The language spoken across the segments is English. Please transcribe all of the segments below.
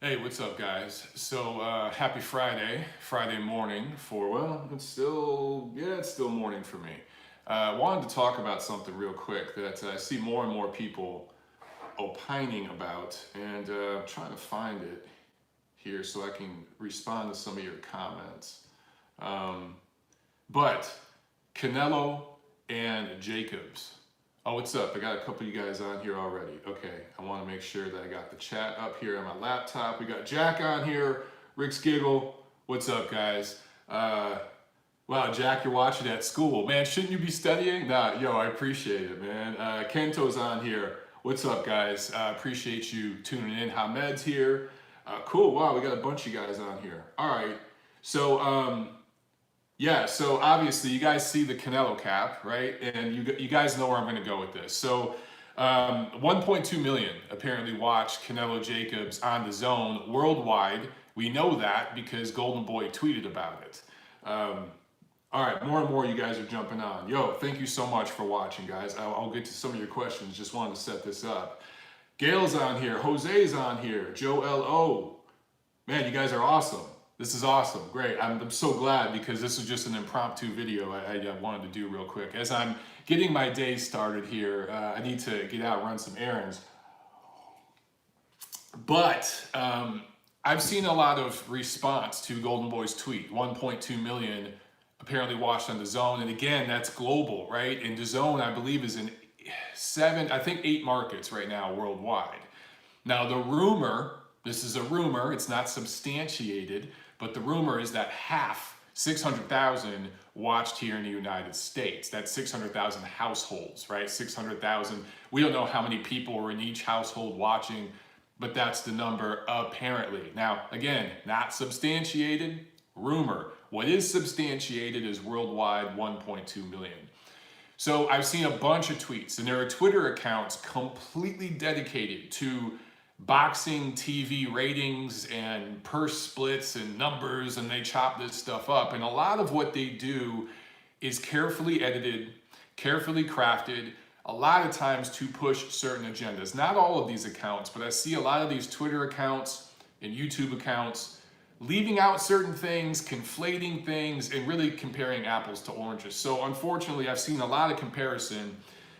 Hey, what's up, guys? So, happy Friday morning for, well, it's still morning for me. Wanted to talk about something real quick that I see more and more people opining about, and I'm trying to find it here so I can respond to some of your comments. Um, but Canelo and Jacobs. Oh, what's up? I got a couple of you guys on here already. Okay, I want to make sure that I got the chat up here on my laptop. We got Jack on here, Rick's Giggle. What's up, guys? Wow, Jack, you're watching at school. Man, shouldn't you be studying? Nah, yo, I appreciate it, man. Kento's on here. What's up, guys? Appreciate you tuning in. Hamed's here. Cool, wow, we got a bunch of guys on here. All right, so, yeah, so obviously you guys see the Canelo cap, right? And you guys know where I'm going to go with this. So 1.2 million apparently watched Canelo-Jacobs on DAZN worldwide. We know that because Golden Boy tweeted about it. All right, more and more you guys are jumping on. Yo, thank you so much for watching, guys. I'll get to some of your questions. Just wanted to set this up. Gail's on here. Jose's on here. Joe L.O. Man, you guys are awesome. This is awesome. Great. I'm so glad because this is just an impromptu video I wanted to do real quick. As I'm getting my day started here, I need to get out and run some errands. But I've seen a lot of response to Golden Boy's tweet. 1.2 million apparently watched on DAZN. And again, that's global, right? And DAZN, I believe, is in 8 markets right now worldwide. Now, the rumor, this is a rumor, it's not substantiated, but the rumor is that 600,000 watched here in the United States. That's 600,000 households, right? 600,000. We don't know how many people were in each household watching, but that's the number apparently. Now, again, not substantiated, rumor. What is substantiated is worldwide 1.2 million. So I've seen a bunch of tweets, and there are Twitter accounts completely dedicated to boxing TV ratings and purse splits and numbers, and they chop this stuff up. And a lot of what they do is carefully edited, carefully crafted, a lot of times to push certain agendas. Not all of these accounts, but I see a lot of these Twitter accounts and YouTube accounts leaving out certain things, conflating things, and really comparing apples to oranges. So unfortunately, I've seen a lot of comparison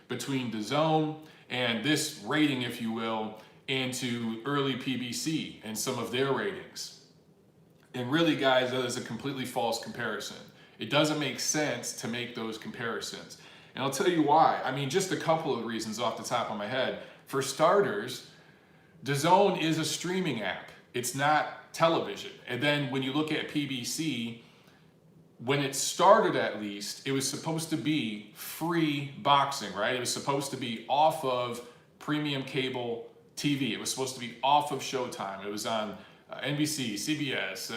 between DAZN and this rating, if you will, into early PBC and some of their ratings. And really, guys, that is a completely false comparison. It doesn't make sense to make those comparisons. And I'll tell you why. I mean, just a couple of reasons off the top of my head. For starters, DAZN is a streaming app. It's not television. And then when you look at PBC, when it started at least, it was supposed to be free boxing, right? It was supposed to be off of premium cable TV. It was supposed to be off of Showtime. It was on NBC, CBS,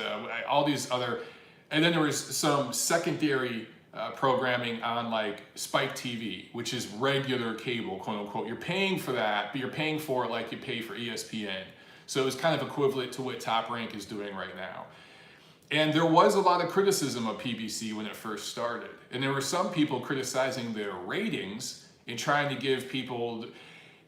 all these other, and then there was some secondary programming on like Spike TV, which is regular cable, quote unquote. You're paying for that, but you're paying for it like you pay for ESPN. So it's kind of equivalent to what Top Rank is doing right now. And there was a lot of criticism of PBC when it first started. And there were some people criticizing their ratings and trying to give people,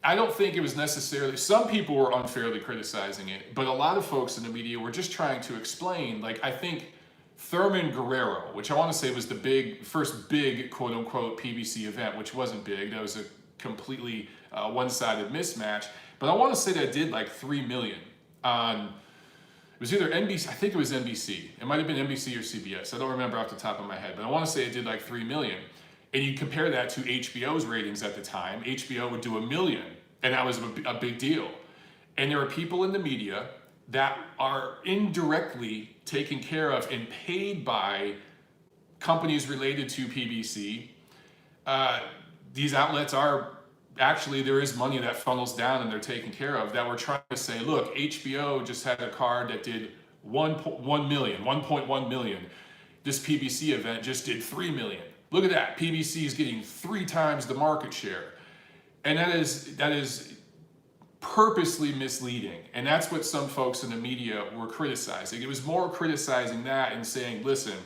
I don't think it was necessarily, some people were unfairly criticizing it, but a lot of folks in the media were just trying to explain, like I think Thurman Guerrero, which I want to say was the first big quote unquote PBC event, which wasn't big, that was a completely one-sided mismatch, but I want to say that did like 3 million on, it was either NBC, I think it was NBC, it might have been NBC or CBS, I don't remember off the top of my head, but I want to say it did like 3 million. And you compare that to HBO's ratings at the time, HBO would do 1 million, and that was a big deal. And there are people in the media that are indirectly taken care of and paid by companies related to PBC. These outlets are, actually there is money that funnels down and they're taken care of, that we're trying to say, look, HBO just had a card that did 1.1 million. This PBC event just did 3 million. Look at that, PBC is getting 3 times the market share. And that is purposely misleading. And that's what some folks in the media were criticizing. It was more criticizing that and saying, listen,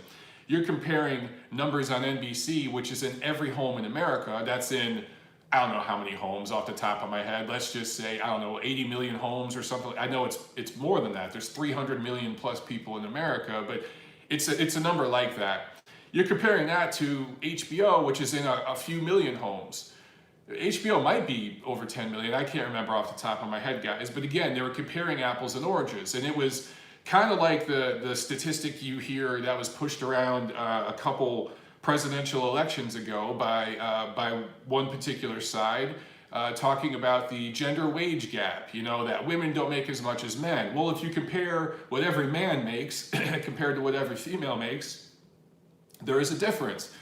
you're comparing numbers on NBC, which is in every home in America. That's in, I don't know how many homes off the top of my head. Let's just say, I don't know, 80 million homes or something. I know it's more than that. There's 300 million plus people in America, but it's a number like that. You're comparing that to HBO, which is in a few million homes. HBO might be over 10 million. I can't remember off the top of my head, guys. But again, they were comparing apples and oranges. And it was kind of like the statistic you hear that was pushed around a couple presidential elections ago by one particular side, talking about the gender wage gap, that women don't make as much as men. Well, if you compare what every man makes compared to what every female makes, there is a difference.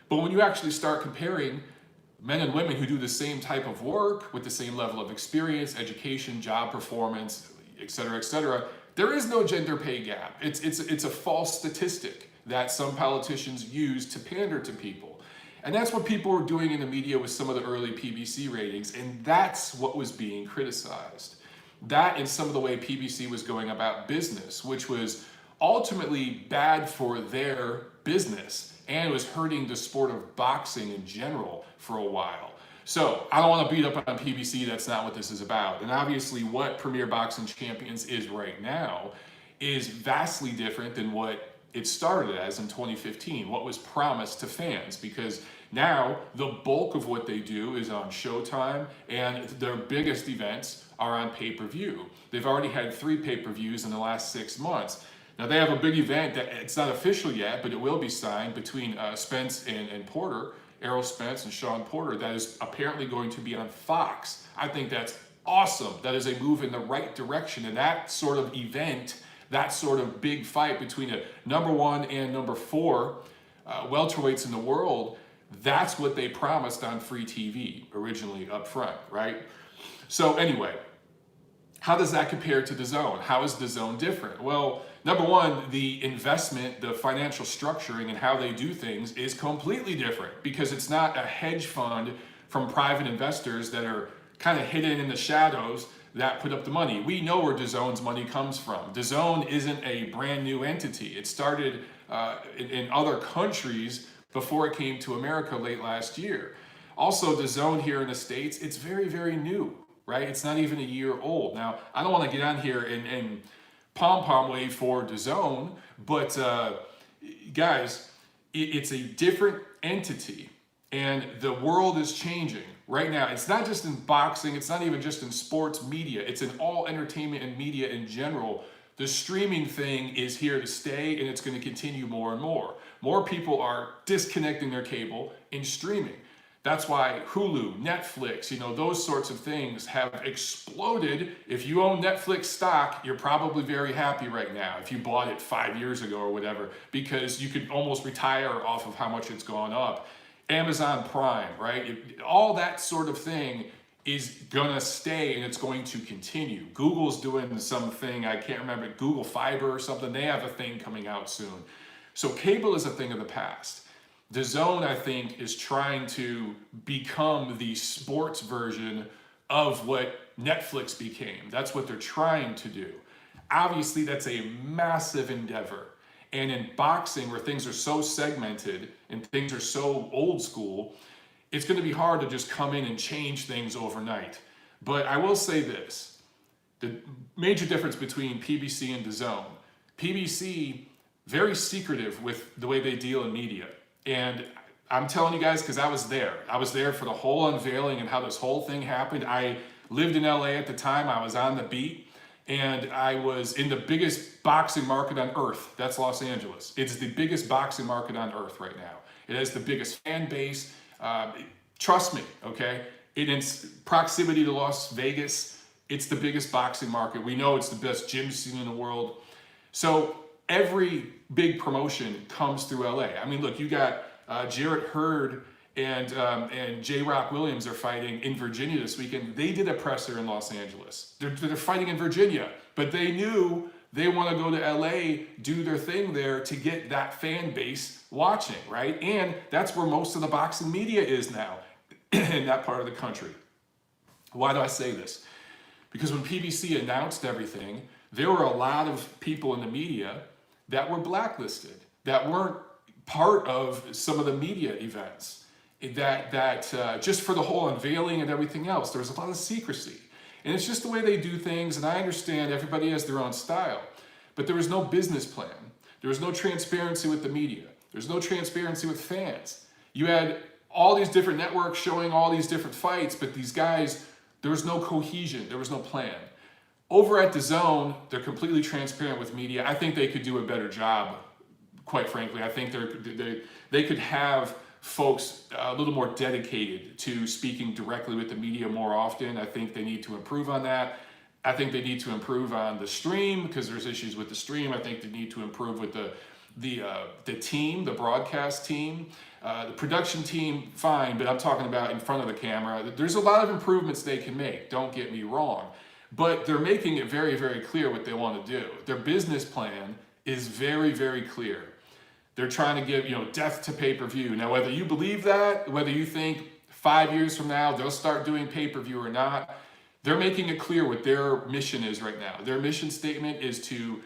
But when you actually start comparing men and women who do the same type of work with the same level of experience, education, job performance, et cetera, there is no gender pay gap. It's a false statistic that some politicians use to pander to people. And that's what people were doing in the media with some of the early PBC ratings, and that's what was being criticized. That and some of the way PBC was going about business, which was ultimately bad for their business, and it was hurting the sport of boxing in general for a while. So I don't want to beat up on PBC, that's not what this is about. And obviously what Premier Boxing Champions is right now is vastly different than what it started as in 2015, what was promised to fans, because now the bulk of what they do is on Showtime, and their biggest events are on pay-per-view. They've already had 3 pay-per-views in the last 6 months. Now they have a big event that it's not official yet, but it will be signed between Spence and Porter, Errol Spence and Sean Porter, that is apparently going to be on Fox. I think that's awesome. That is a move in the right direction, and that sort of event, that sort of big fight between a number 1 and number 4 welterweights in the world, that's what they promised on free TV originally up front, right? So anyway, how does that compare to DAZN? How is DAZN different? Well, number 1, the investment, the financial structuring and how they do things is completely different, because it's not a hedge fund from private investors that are kind of hidden in the shadows that put up the money. We know where DAZN's money comes from. DAZN isn't a brand new entity. It started in other countries before it came to America late last year. Also, DAZN here in the States, it's very, very new, right? It's not even a year old. Now, I don't want to get on here and pom-pom wave for DAZN, but guys, it's a different entity, and the world is changing right now. It's not just in boxing, it's not even just in sports media, it's in all entertainment and media in general. The streaming thing is here to stay, and it's going to continue more and more. More people are disconnecting their cable and streaming. That's why Hulu, Netflix, those sorts of things have exploded. If you own Netflix stock, you're probably very happy right now if you bought it 5 years ago or whatever, because you could almost retire off of how much it's gone up. Amazon Prime, right? All that sort of thing is gonna stay, and it's going to continue. Google's doing something, I can't remember, Google Fiber or something. They have a thing coming out soon. So cable is a thing of the past. DAZN, I think, is trying to become the sports version of what Netflix became. That's what they're trying to do. Obviously, that's a massive endeavor. And in boxing, where things are so segmented and things are so old school, it's going to be hard to just come in and change things overnight. But I will say this, the major difference between PBC and DAZN. PBC, very secretive with the way they deal in media. And I'm telling you guys, because I was there. I was there for the whole unveiling and how this whole thing happened. I lived in LA at the time. I was on the beat, and I was in the biggest boxing market on earth. That's Los Angeles. It's the biggest boxing market on earth right now. It has the biggest fan base. Trust me, okay? It's proximity to Las Vegas. It's the biggest boxing market. We know it's the best gym scene in the world. So every big promotion comes through LA. I mean, look, you got Jarrett Hurd and J. Rock Williams are fighting in Virginia this weekend. They did a presser in Los Angeles. They're fighting in Virginia, but they knew they want to go to LA, do their thing there to get that fan base watching, right? And that's where most of the boxing media is now in that part of the country. Why do I say this? Because when PBC announced everything, there were a lot of people in the media that were blacklisted, that weren't part of some of the media events. just for the whole unveiling and everything else, there was a lot of secrecy. And it's just the way they do things, and I understand everybody has their own style. But there was no business plan. There was no transparency with the media. There's no transparency with fans. You had all these different networks showing all these different fights, but these guys, there was no cohesion. There was no plan. Over at DAZN, they're completely transparent with media. I think they could do a better job, quite frankly. I think they could have folks a little more dedicated to speaking directly with the media more often. I think they need to improve on that. I think they need to improve on the stream because there's issues with the stream. I think they need to improve with the team, the broadcast team, the production team, fine, but I'm talking about in front of the camera. There's a lot of improvements they can make, don't get me wrong, but they're making it very, very clear what they want to do. Their business plan is very, very clear. They're trying to give, death to pay-per-view. Now, whether you believe that, whether you think 5 years from now they'll start doing pay-per-view or not, they're making it clear what their mission is right now. Their mission statement is to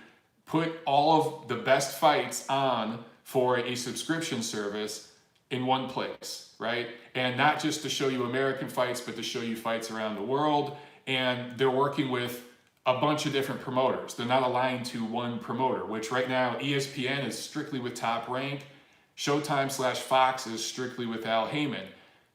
put all of the best fights on for a subscription service in one place, right? And not just to show you American fights, but to show you fights around the world. And they're working with a bunch of different promoters. They're not aligned to one promoter, which right now ESPN is strictly with Top Rank. Showtime/Fox is strictly with Al Heyman.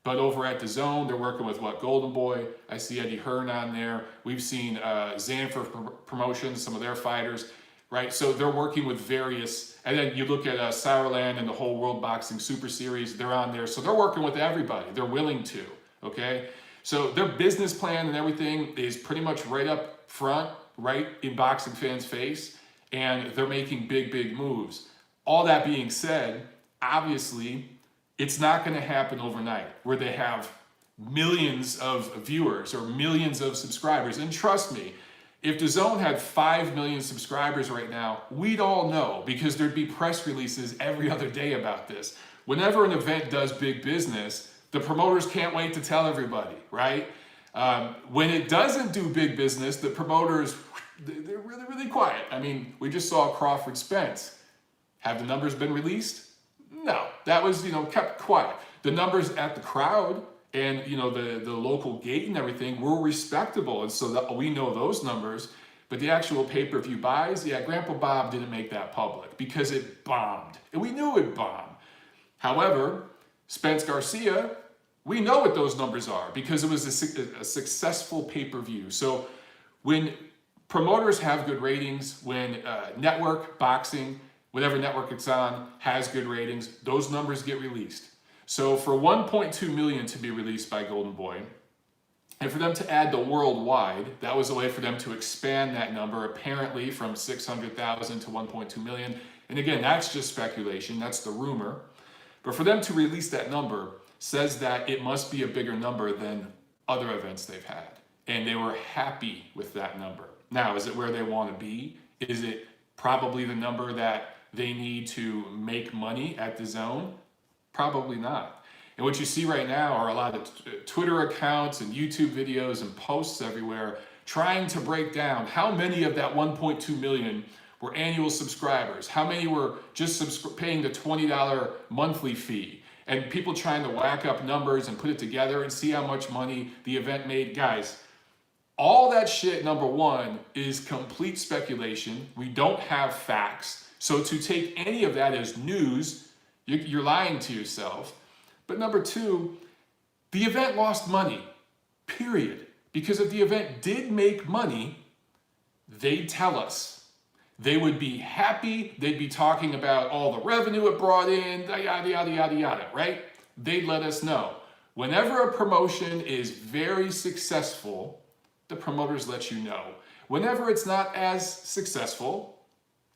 But over at DAZN, they're working with Golden Boy. I see Eddie Hearn on there. We've seen Zanfer Promotions, some of their fighters, right? So they're working with various, and then you look at Sauerland and the whole World Boxing Super Series, they're on there. So they're working with everybody. They're willing to, okay? So their business plan and everything is pretty much right up front, right in boxing fans' face, and they're making big, big moves. All that being said, obviously, it's not going to happen overnight where they have millions of viewers or millions of subscribers. And trust me, if DAZN had 5 million subscribers right now, we'd all know because there'd be press releases every other day about this. Whenever an event does big business, the promoters can't wait to tell everybody, right? When it doesn't do big business, the promoters, they're really, really quiet. I mean, we just saw Crawford Spence. Have the numbers been released? No, that was, kept quiet. The numbers at the crowd and, the local gate and everything were respectable. And so that we know those numbers, but the actual pay-per-view buys, Grandpa Bob didn't make that public because it bombed. And we knew it bombed. However, Spence Garcia, we know what those numbers are because it was a successful pay-per-view. So when promoters have good ratings, when network boxing, whatever network it's on, has good ratings, those numbers get released. So for 1.2 million to be released by Golden Boy, and for them to add the worldwide, that was a way for them to expand that number, apparently from 600,000 to 1.2 million. And again, that's just speculation, that's the rumor. But for them to release that number says that it must be a bigger number than other events they've had. And they were happy with that number. Now, is it where they want to be? Is it probably the number that they need to make money at DAZN? Probably not. And what you see right now are a lot of Twitter accounts and YouTube videos and posts everywhere trying to break down how many of that 1.2 million were annual subscribers, how many were just paying the $20 monthly fee, and people trying to whack up numbers and put it together and see how much money the event made. Guys, all that shit, number one, is complete speculation. We don't have facts. So to take any of that as news, you're lying to yourself. But number two, the event lost money, period. Because if the event did make money, they'd tell us. They would be happy. They'd be talking about all the revenue it brought in, yada, yada, yada, yada, right? They'd let us know. Whenever a promotion is very successful, the promoters let you know. Whenever it's not as successful,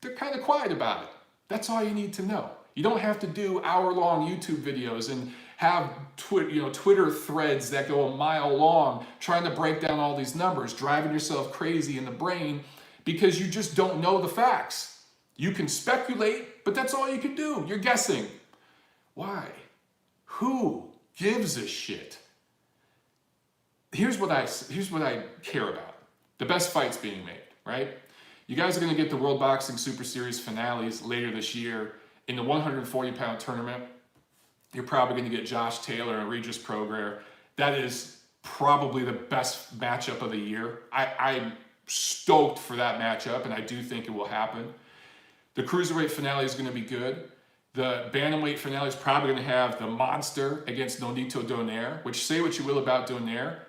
they're kind of quiet about it. That's all you need to know. You don't have to do hour-long YouTube videos and have Twitter threads that go a mile long trying to break down all these numbers, driving yourself crazy in the brain because you just don't know the facts. You can speculate, but that's all you can do. You're guessing. Why? Who gives a shit? Here's what I care about. The best fights being made, right? You guys are going to get the World Boxing Super Series finales later this year in the 140-pound tournament. You're probably going to get Josh Taylor and Regis Prograis. That is probably the best matchup of the year. I'm stoked for that matchup, and I do think it will happen. The cruiserweight finale is going to be good. The bantamweight finale is probably going to have the monster against Nonito Donaire, which, say what you will about Donaire,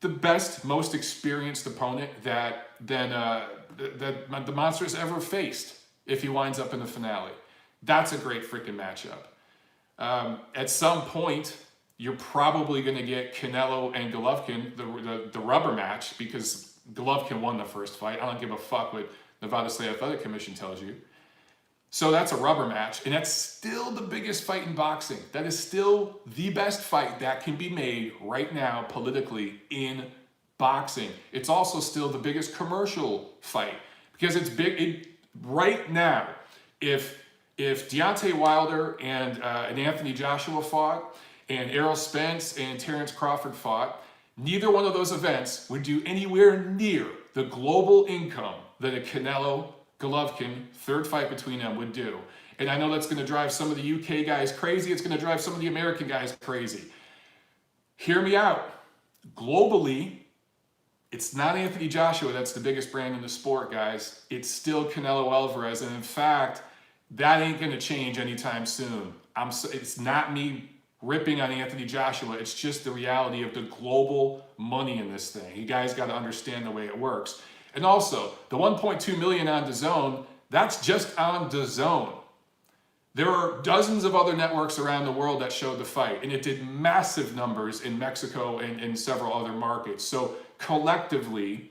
the best, most experienced opponent that the monster has ever faced if he winds up in the finale. That's a great freaking matchup. At some point, you're probably going to get Canelo and Golovkin, the rubber match, because Golovkin won the first fight. I don't give a fuck what Nevada State Athletic Commission tells you. So that's a rubber match, and that's still the biggest fight in boxing. That is still the best fight that can be made right now politically in boxing. It's also still the biggest commercial fight because it's big. Right now, if Deontay Wilder and Anthony Joshua fought, and Errol Spence and Terrence Crawford fought, neither one of those events would do anywhere near the global income that a Canelo Golovkin third fight between them would do. And I know that's going to drive some of the UK guys crazy. It's going to drive some of the American guys crazy. Hear me out. Globally, it's not Anthony Joshua that's the biggest brand in the sport, guys. It's still Canelo Alvarez. And in fact, that ain't going to change anytime soon. It's not me ripping on Anthony Joshua. It's just the reality of the global money in this thing. You guys got to understand the way it works. And also, the 1.2 million on DAZN, that's just on DAZN. There are dozens of other networks around the world that showed the fight, and it did massive numbers in Mexico and several other markets. So collectively,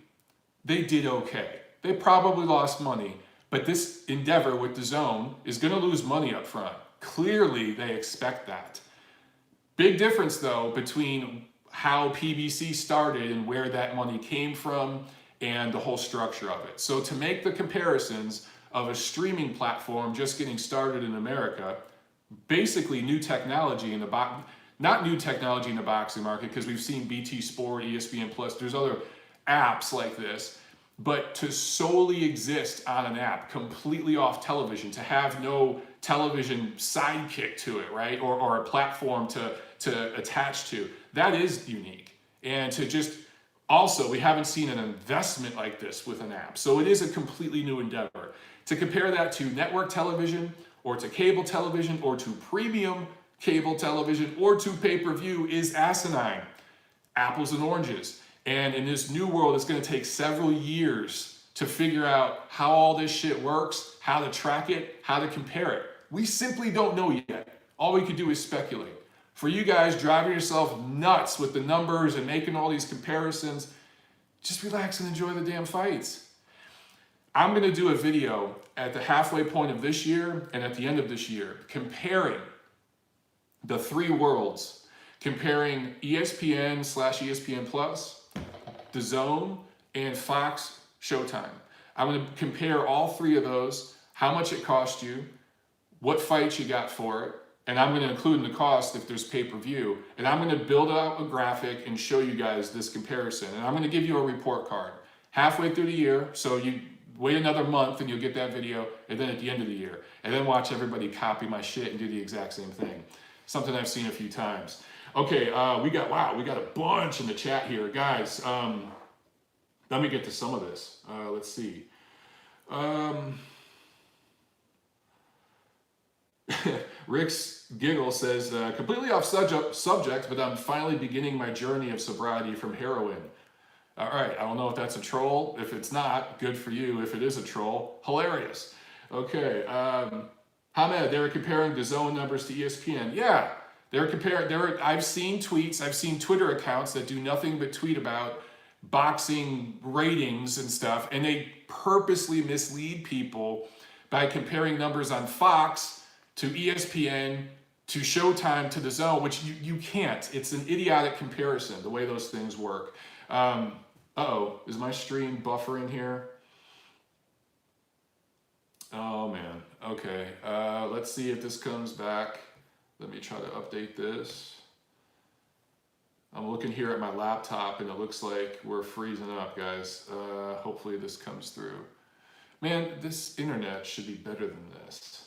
they did okay. They probably lost money, but this endeavor with DAZN is going to lose money up front. Clearly, they expect that. Big difference, though, between how PBC started and where that money came from and the whole structure of it. So to make the comparisons of a streaming platform just getting started in America, basically new technology in the not new technology in the boxing market, because we've seen BT Sport, ESPN Plus, there's other apps like this, but to solely exist on an app completely off television, to have no television sidekick to it, right? Or a platform to attach to, that is unique. And to just also, we haven't seen an investment like this with an app. So it is a completely new endeavor. To compare that to network television or to cable television or to premium cable television or to pay-per-view is asinine. Apples and oranges. And in this new world, it's going to take several years to figure out how all this shit works, how to track it, how to compare it. We simply don't know yet. All we can do is speculate. For you guys driving yourself nuts with the numbers and making all these comparisons, just relax and enjoy the damn fights. I'm going to do a video at the halfway point of this year and at the end of this year comparing the three worlds, comparing ESPN/ESPN Plus, DAZN, and Fox Showtime. I'm going to compare all three of those, how much it cost you, what fights you got for it, and I'm going to include in the cost if there's pay-per-view, and I'm going to build out a graphic and show you guys this comparison. And I'm going to give you a report card halfway through the year, so you wait another month and you'll get that video, and then at the end of the year. And then watch everybody copy my shit and do the exact same thing. Something I've seen a few times. Okay, we got a bunch in the chat here. Guys, let me get to some of this. Let's see. Rick's Giggle says, completely off subject, but I'm finally beginning my journey of sobriety from heroin. All right, I don't know if that's a troll. If it's not, good for you. If it is a troll, hilarious. Okay, Hamed, they were comparing DAZN numbers to ESPN. Yeah, I've seen tweets, I've seen Twitter accounts that do nothing but tweet about boxing ratings and stuff, and they purposely mislead people by comparing numbers on Fox to ESPN, to Showtime, to DAZN, which you can't. It's an idiotic comparison, the way those things work. Uh-oh, is my stream buffering here? Oh man, okay. Let's see if this comes back. Let me try to update this. I'm looking here at my laptop and it looks like we're freezing up, guys. Hopefully this comes through. Man, this internet should be better than this.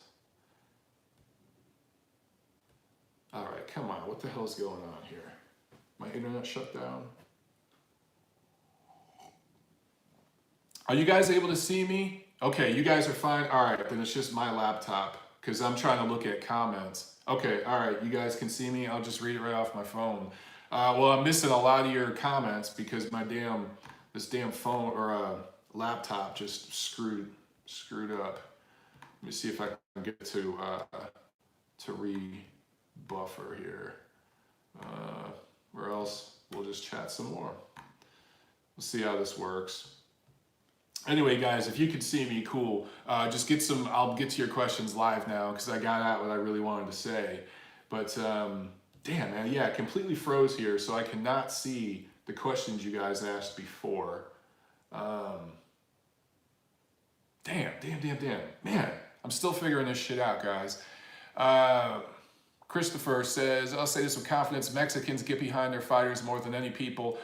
All right, come on. What the hell's going on here? My internet shut down. Are you guys able to see me? Okay, you guys are fine. All right, then it's just my laptop because I'm trying to look at comments. Okay, all right, you guys can see me. I'll just read it right off my phone. Well, I'm missing a lot of your comments because this damn phone or laptop just screwed up. Let me see if I can get to re-buffer here, or else we'll just chat some more. We'll see how this works. Anyway, guys, if you can see me, cool. Just get some. I'll get to your questions live now because I got out what I really wanted to say. But damn, man, yeah, it completely froze here, so I cannot see the questions you guys asked before. Damn. Man, I'm still figuring this shit out, guys. Christopher says, I'll say this with confidence, Mexicans get behind their fighters more than any people.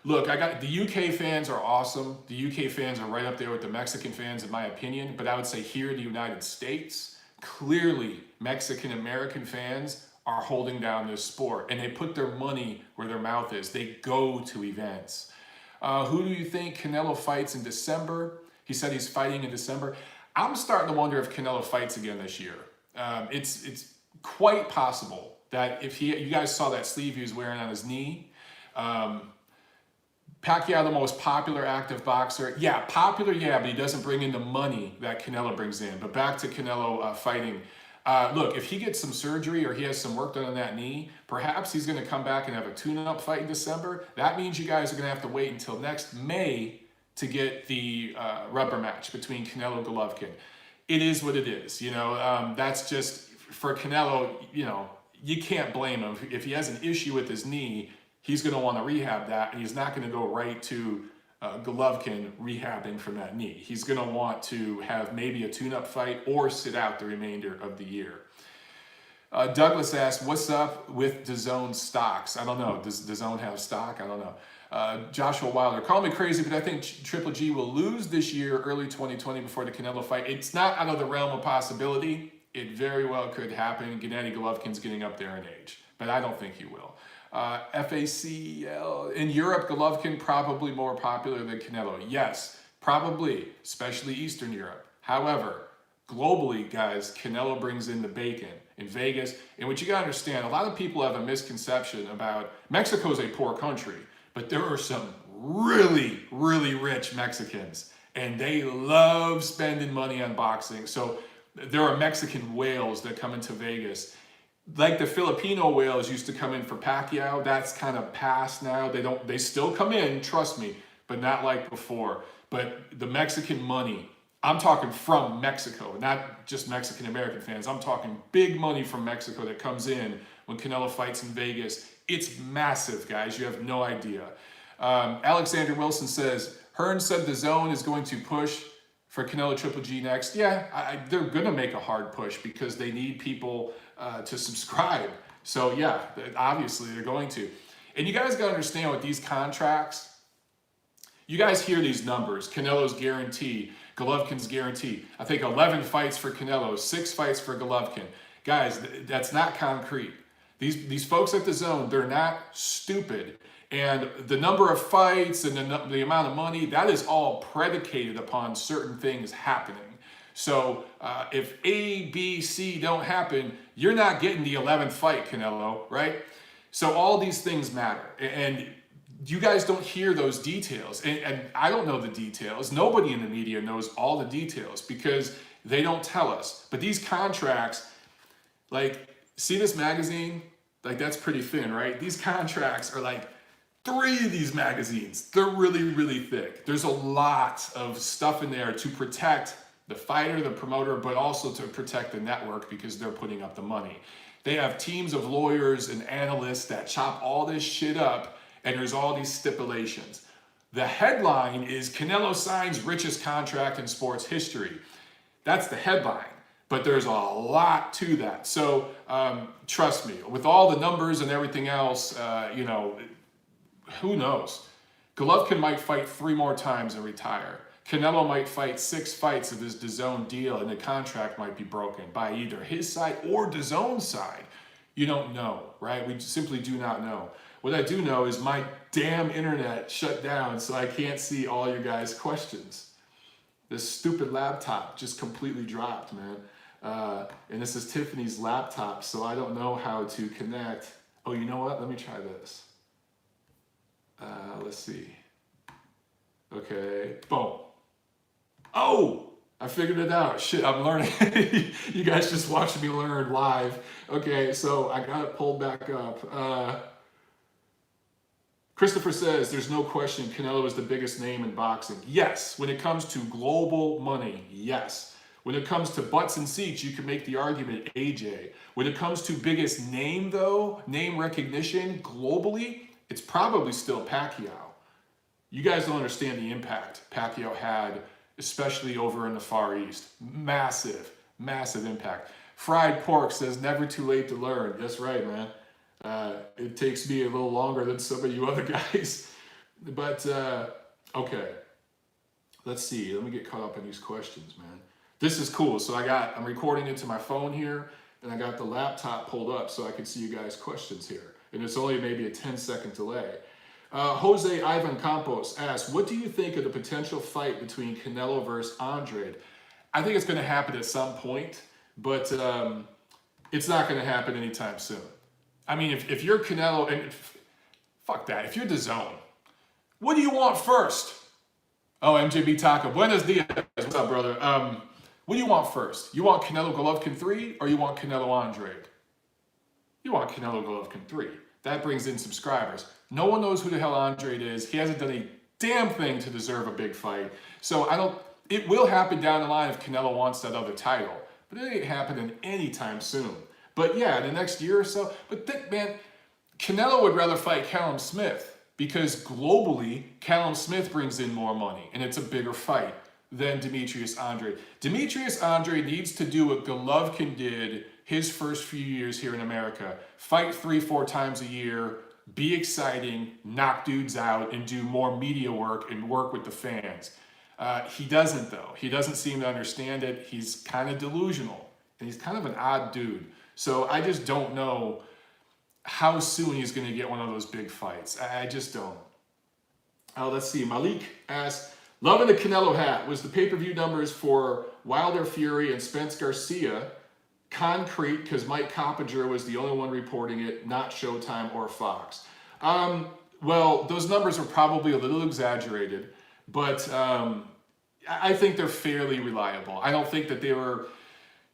Look, the UK fans are awesome. The UK fans are right up there with the Mexican fans, in my opinion. But I would say here in the United States, clearly Mexican-American fans are holding down this sport. And they put their money where their mouth is. They go to events. Who do you think Canelo fights in December? He said he's fighting in December. I'm starting to wonder if Canelo fights again this year. It's quite possible that if you guys saw that sleeve he was wearing on his knee, Pacquiao, the most popular active boxer. Yeah, popular, yeah, but he doesn't bring in the money that Canelo brings in. But back to Canelo fighting. Look, if he gets some surgery or he has some work done on that knee, perhaps he's going to come back and have a tune-up fight in December. That means you guys are going to have to wait until next May to get the rubber match between Canelo and Golovkin. It is what it is. You know, that's just, for Canelo, you know, you can't blame him. If he has an issue with his knee, he's going to want to rehab that, and he's not going to go right to Golovkin rehabbing from that knee. He's going to want to have maybe a tune-up fight or sit out the remainder of the year. Douglas asked, what's up with DAZN stocks? I don't know. Does DAZN have stock? I don't know. Joshua Wilder, call me crazy, but I think Triple G will lose this year, early 2020, before the Canelo fight. It's not out of the realm of possibility. It very well could happen. Gennady Golovkin's getting up there in age, but I don't think he will. FACL, in Europe, Golovkin probably more popular than Canelo. Yes, probably, especially Eastern Europe. However, globally, guys, Canelo brings in the bacon in Vegas. And what you gotta understand, a lot of people have a misconception about Mexico's a poor country, but there are some really, really rich Mexicans, and they love spending money on boxing. So there are Mexican whales that come into Vegas. Like the Filipino whales used to come in for Pacquiao, that's kind of past now. They still come in, trust me, but not like before. But the Mexican money, I'm talking from Mexico, not just Mexican American fans. I'm talking big money from Mexico that comes in when Canelo fights in Vegas. It's massive, guys. You have no idea. Alexander Wilson says, Hearn said DAZN is going to push for Canelo Triple G next. Yeah, they're going to make a hard push because they need people to subscribe. So yeah, obviously they're going to. And you guys got to understand with these contracts, you guys hear these numbers. Canelo's guarantee, Golovkin's guarantee. I think 11 fights for Canelo, 6 fights for Golovkin. Guys, that's not concrete. These folks at DAZN, they're not stupid. And the number of fights and the amount of money, that is all predicated upon certain things happening. So if A, B, C don't happen, you're not getting the 11th fight, Canelo, right? So all these things matter. And you guys don't hear those details. And I don't know the details. Nobody in the media knows all the details because they don't tell us. But these contracts, like, see this magazine? Like, that's pretty thin, right? These contracts are like 3 of these magazines. They're really, really thick. There's a lot of stuff in there to protect the fighter, the promoter, but also to protect the network because they're putting up the money. They have teams of lawyers and analysts that chop all this shit up, and there's all these stipulations. The headline is Canelo signs richest contract in sports history. That's the headline, but there's a lot to that. So trust me, with all the numbers and everything else, you know, who knows? Golovkin might fight 3 more times and retire. Canelo might fight 6 fights of his DAZN deal, and the contract might be broken by either his side or DAZN's side. You don't know, right? We simply do not know. What I do know is my damn internet shut down, so I can't see all your guys' questions. This stupid laptop just completely dropped, man. And this is Tiffany's laptop, so I don't know how to connect. Oh, you know what? Let me try this. Let's see. Okay, boom. Oh, I figured it out. Shit, I'm learning. You guys just watched me learn live. Okay, so I got it pulled back up. Christopher says, there's no question Canelo is the biggest name in boxing. Yes, when it comes to global money, yes. When it comes to butts and seats, you can make the argument AJ. When it comes to biggest name though, name recognition globally, it's probably still Pacquiao. You guys don't understand the impact Pacquiao had, especially over in the Far East. Massive, massive impact. Fried Pork says, never too late to learn. That's right, man. It takes me a little longer than some of you other guys. But, okay. Let's see. Let me get caught up in these questions, man. This is cool. So I'm recording into my phone here, and I got the laptop pulled up so I can see you guys' questions here. And it's only maybe a 10-second delay. Jose Ivan Campos asks, what do you think of the potential fight between Canelo versus Andrade? I think it's going to happen at some point, but it's not going to happen anytime soon. I mean, if you're Canelo, and fuck that, if you're DAZN, what do you want first? Oh, MJB Taco, buenos dias. What's up, brother? What do you want first? You want Canelo Golovkin 3 or you want Canelo Andrade? You want Canelo Golovkin 3. That brings in subscribers. No one knows who the hell Andrade is. He hasn't done a damn thing to deserve a big fight. So it will happen down the line if Canelo wants that other title. But it ain't happening anytime soon. But yeah, the next year or so. But man, Canelo would rather fight Callum Smith because globally, Callum Smith brings in more money and it's a bigger fight than Demetrius Andrade. Demetrius Andrade needs to do what Golovkin did his first few years here in America. Fight 3-4 times a year, be exciting, knock dudes out, and do more media work and work with the fans. He doesn't, though. He doesn't seem to understand it. He's kind of delusional, and he's kind of an odd dude. So I just don't know how soon he's going to get one of those big fights. I just don't. Let's see. Malik asks, loving the Canelo hat. Was the pay-per-view numbers for Wilder Fury and Spence Garcia concrete because Mike Coppinger was the only one reporting it, not Showtime or Fox? Well, those numbers are probably a little exaggerated, but I think they're fairly reliable. I don't think that they were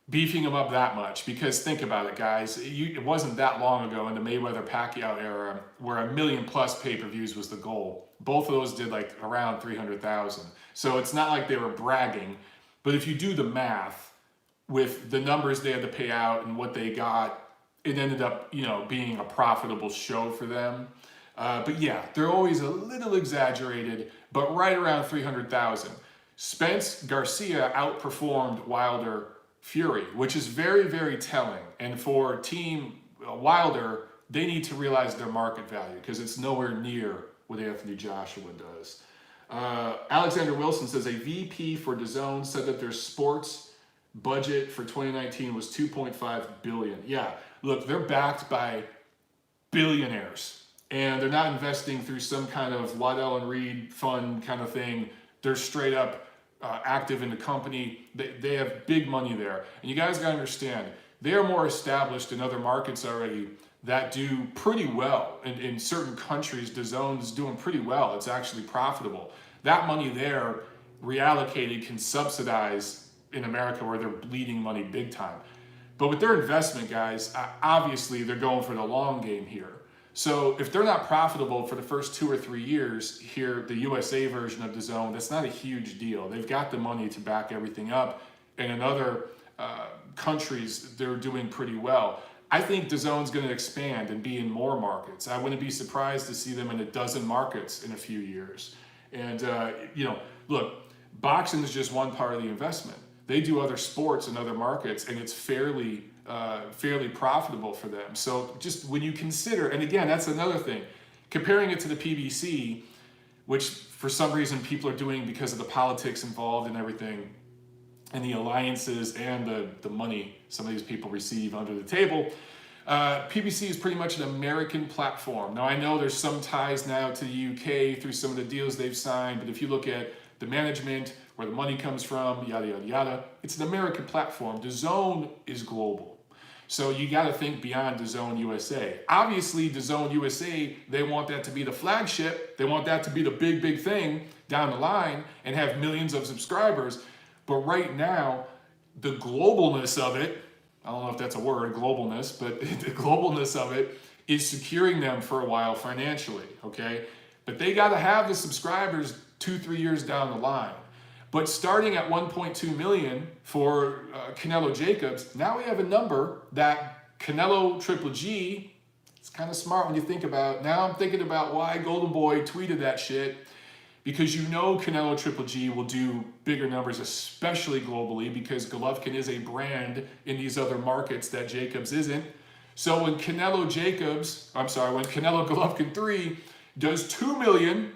beefing them up that much because think about it, guys. It wasn't that long ago in the Mayweather-Pacquiao era where 1 million+ pay-per-views was the goal. Both of those did like around 300,000. So it's not like they were bragging, but if you do the math, with the numbers they had to pay out and what they got, it ended up, being a profitable show for them. But yeah, they're always a little exaggerated, but right around 300,000. Spence Garcia outperformed Wilder Fury, which is very, very telling. And for Team Wilder, they need to realize their market value because it's nowhere near what Anthony Joshua does. Alexander Wilson says a VP for DAZN said that their sports budget for 2019 was $2.5 billion. Yeah, look, they're backed by billionaires and they're not investing through some kind of Waddell and Reed fund kind of thing. They're straight up active in the company. They have big money there. And you guys got to understand, they are more established in other markets already that do pretty well. In certain countries, DAZN is doing pretty well. It's actually profitable. That money there reallocated can subsidize in America where they're bleeding money big time. But with their investment, guys, obviously they're going for the long game here. So if they're not profitable for the first 2 or 3 years here, the USA version of DAZN, that's not a huge deal. They've got the money to back everything up. And in other countries, they're doing pretty well. I think DAZN's going to expand and be in more markets. I wouldn't be surprised to see them in a dozen markets in a few years. And, look, boxing is just one part of the investment. They do other sports in other markets, and it's fairly profitable for them. So just when you consider, and again, that's another thing, comparing it to the PBC, which for some reason people are doing because of the politics involved and everything, and the alliances and the money some of these people receive under the table. PBC is pretty much an American platform. Now, I know there's some ties now to the UK through some of the deals they've signed, but if you look at the management, where the money comes from, yada, yada, yada, it's an American platform. DAZN is global. So you got to think beyond DAZN USA. Obviously, DAZN USA, they want that to be the flagship. They want that to be the big, big thing down the line and have millions of subscribers. But right now, the globalness of it, I don't know if that's a word, globalness, but the globalness of it is securing them for a while financially, okay? But they got to have the subscribers 2-3 years down the line. But starting at 1.2 million for Canelo-Jacobs, now we have a number that Canelo Triple G, it's kind of smart when you think about, now I'm thinking about why Golden Boy tweeted that shit, because you know Canelo Triple G will do bigger numbers, especially globally, because Golovkin is a brand in these other markets that Jacobs isn't. So when Canelo Golovkin 3 does 2 million,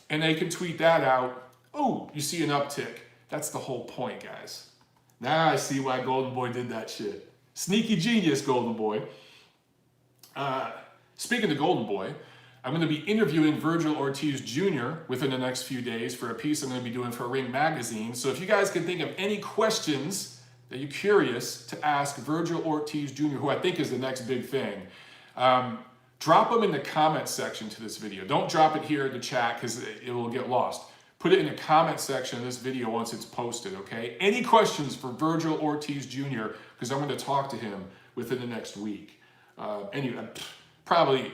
and they can tweet that out, oh, you see an uptick. That's the whole point, guys. Now I see why Golden Boy did that shit. Sneaky genius, Golden Boy. Speaking of Golden Boy, I'm going to be interviewing Virgil Ortiz Jr. within the next few days for a piece I'm going to be doing for Ring Magazine. So if you guys can think of any questions that you're curious to ask Virgil Ortiz Jr., who I think is the next big thing, drop them in the comment section to this video. Don't drop it here in the chat because it will get lost. Put it in the comment section of this video once it's posted, okay? Any questions for Virgil Ortiz Jr., because I'm going to talk to him within the next week. Anyway, probably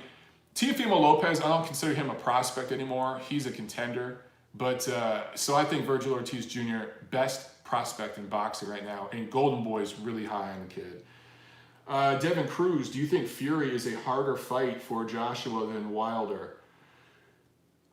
Teofimo Lopez, I don't consider him a prospect anymore. He's a contender. But so I think Virgil Ortiz Jr., best prospect in boxing right now. And Golden Boy's really high on the kid. Devin Cruz, do you think Fury is a harder fight for Joshua than Wilder?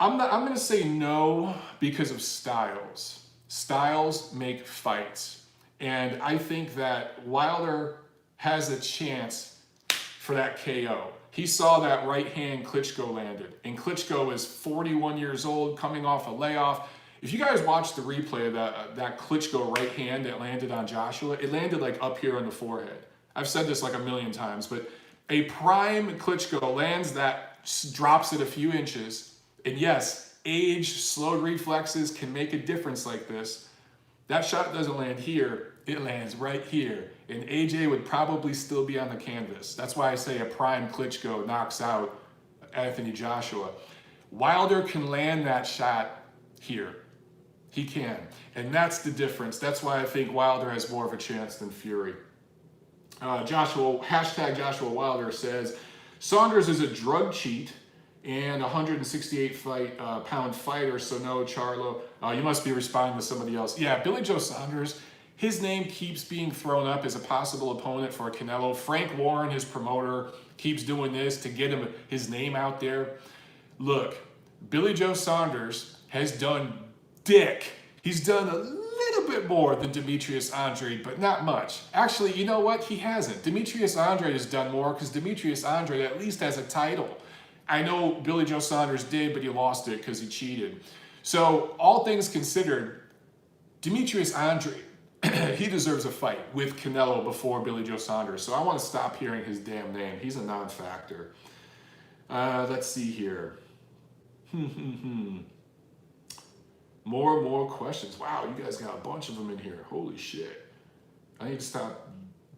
I'm going to say no because of styles. Styles make fights. And I think that Wilder has a chance for that KO. He saw that right hand Klitschko landed. And Klitschko is 41 years old, coming off a layoff. If you guys watch the replay of that Klitschko right hand that landed on Joshua, it landed like up here on the forehead. I've said this like a million times, but a prime Klitschko lands that, drops it a few inches. And yes, age, slowed reflexes can make a difference like this. That shot doesn't land here, it lands right here. And AJ would probably still be on the canvas. That's why I say a prime Klitschko knocks out Anthony Joshua. Wilder can land that shot here. He can. And that's the difference. That's why I think Wilder has more of a chance than Fury. Hashtag Joshua Wilder says, Saunders is a drug cheat and 168-pound fighter, so no, Charlo. You must be responding to somebody else. Yeah, Billy Joe Saunders, his name keeps being thrown up as a possible opponent for Canelo. Frank Warren, his promoter, keeps doing this to get his name out there. Look, Billy Joe Saunders has done dick. He's done a little bit more than Demetrius Andrade, but not much. Actually, you know what? He hasn't. Demetrius Andrade has done more because Demetrius Andrade at least has a title. I know Billy Joe Saunders did, but he lost it because he cheated. So, all things considered, Demetrius Andrade, he deserves a fight with Canelo before Billy Joe Saunders. So I want to stop hearing his damn name. He's a non-factor. Let's see here. More questions. Wow, you guys got a bunch of them in here. Holy shit. I need to stop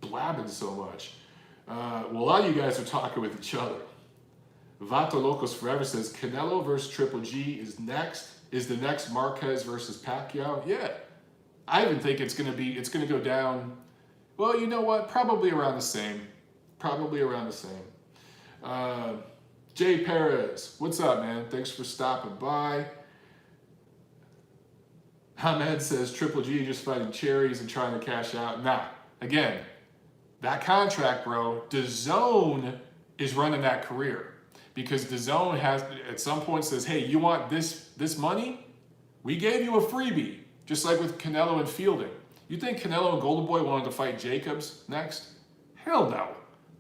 blabbing so much. Well, a lot of you guys are talking with each other. Vato Locos Forever says, Canelo versus Triple G is the next Marquez versus Pacquiao? Yeah. I even think it's going to go down, well, you know what? Probably around the same. Jay Perez, what's up, man? Thanks for stopping by. Ahmed says, Triple G just fighting cherries and trying to cash out. Nah, again, that contract, bro, DAZN is running that career. Because DAZN has, at some point says, hey, you want this money? We gave you a freebie. Just like with Canelo and Fielding. You think Canelo and Golden Boy wanted to fight Jacobs next? Hell no.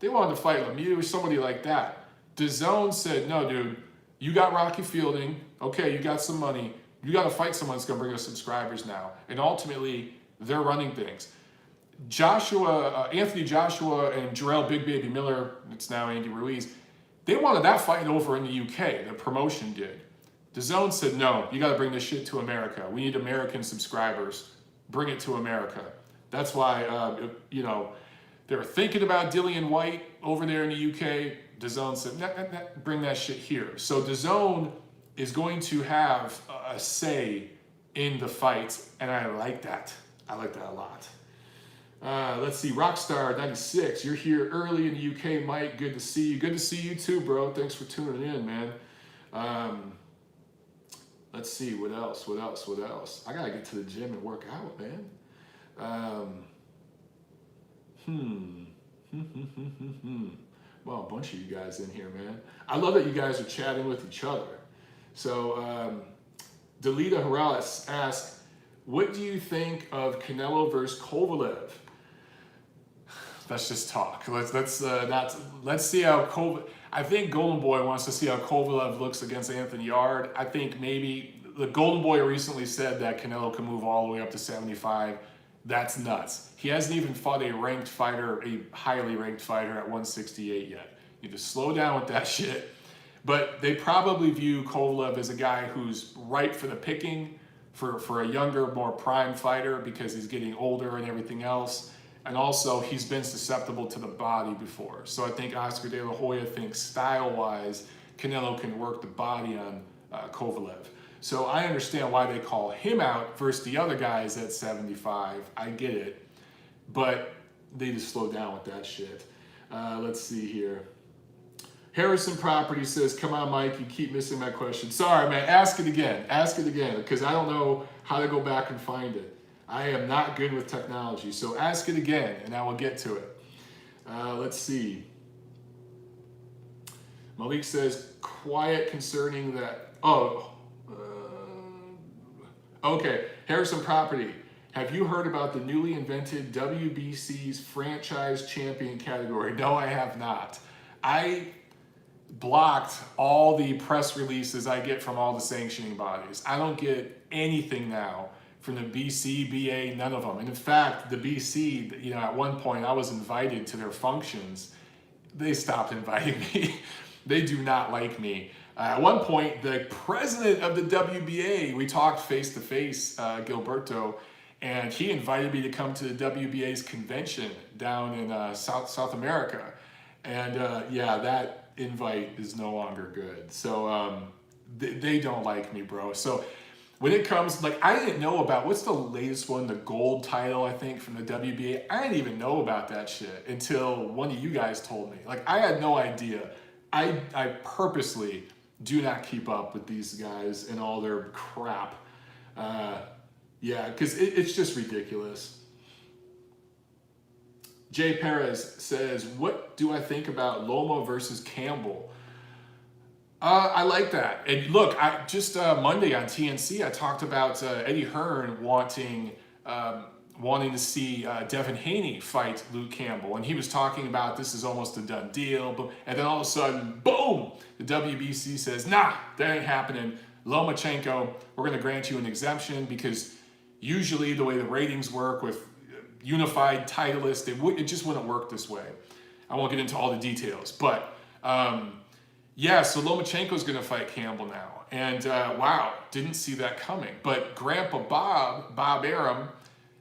They wanted to fight Lemieux or somebody like that. DAZN said, no, dude, you got Rocky Fielding. Okay, you got some money. You got to fight someone that's going to bring us subscribers now. And ultimately, they're running things. Anthony Joshua and Jarrell Big Baby Miller, it's now Andy Ruiz, they wanted that fight over in the UK. The promotion did. DAZN said, no, you got to bring this shit to America. We need American subscribers. Bring it to America. That's why, they were thinking about Dillian White over there in the UK. DAZN said, nah, bring that shit here. So DAZN is going to have a say in the fights, and I like that. I like that a lot. Let's see, Rockstar 96, you're here early in the UK, Mike. Good to see you. Good to see you too, bro. Thanks for tuning in, man. Let's see, what else? I gotta get to the gym and work out, man. Well, a bunch of you guys in here, man. I love that you guys are chatting with each other. So, Delita Morales asked, what do you think of Canelo versus Kovalev? Let's just talk. Let's see how I think Golden Boy wants to see how Kovalev looks against Anthony Yard. I think maybe the Golden Boy recently said that Canelo can move all the way up to 75. That's nuts. He hasn't even fought a ranked fighter, a highly ranked fighter at 168 yet. You need to slow down with that shit. But they probably view Kovalev as a guy who's ripe for the picking for a younger, more prime fighter because he's getting older and everything else. And also, he's been susceptible to the body before. So I think Oscar De La Hoya thinks style-wise, Canelo can work the body on Kovalev. So I understand why they call him out versus the other guys at 75. I get it. But they just slow down with that shit. Let's see here. Harrison Property says, come on, Mike, you keep missing my question. Sorry, man, ask it again, because I don't know how to go back and find it. I am not good with technology, so ask it again, and I will get to it. Let's see. Malik says, quiet concerning that. Okay, Harrison Property. Have you heard about the newly invented WBC's franchise champion category? No, I have not. I blocked all the press releases I get from all the sanctioning bodies. I don't get anything now from the BC, BA, none of them. And in fact, the BC, at one point I was invited to their functions. They stopped inviting me. They do not like me. At one point, the president of the WBA, we talked face to face, Gilberto, and he invited me to come to the WBA's convention down in South America. And that invite is no longer good. So they don't like me, bro. So when it comes, I didn't know about, what's the latest one, the gold title, I think, from the WBA. I didn't even know about that shit until one of you guys told me. I had no idea. I purposely do not keep up with these guys and all their crap. Because it's just ridiculous. Jay Perez says, what do I think about Loma versus Campbell? I like that. And look, I just Monday on TNC, I talked about Eddie Hearn wanting to see Devin Haney fight Luke Campbell. And he was talking about this is almost a done deal. And then all of a sudden, boom, the WBC says, nah, that ain't happening. Lomachenko, we're going to grant you an exemption because usually the way the ratings work with unified titleists, it just wouldn't work this way. I won't get into all the details. But so Lomachenko's going to fight Campbell now. And wow, didn't see that coming. But Grandpa Bob Arum,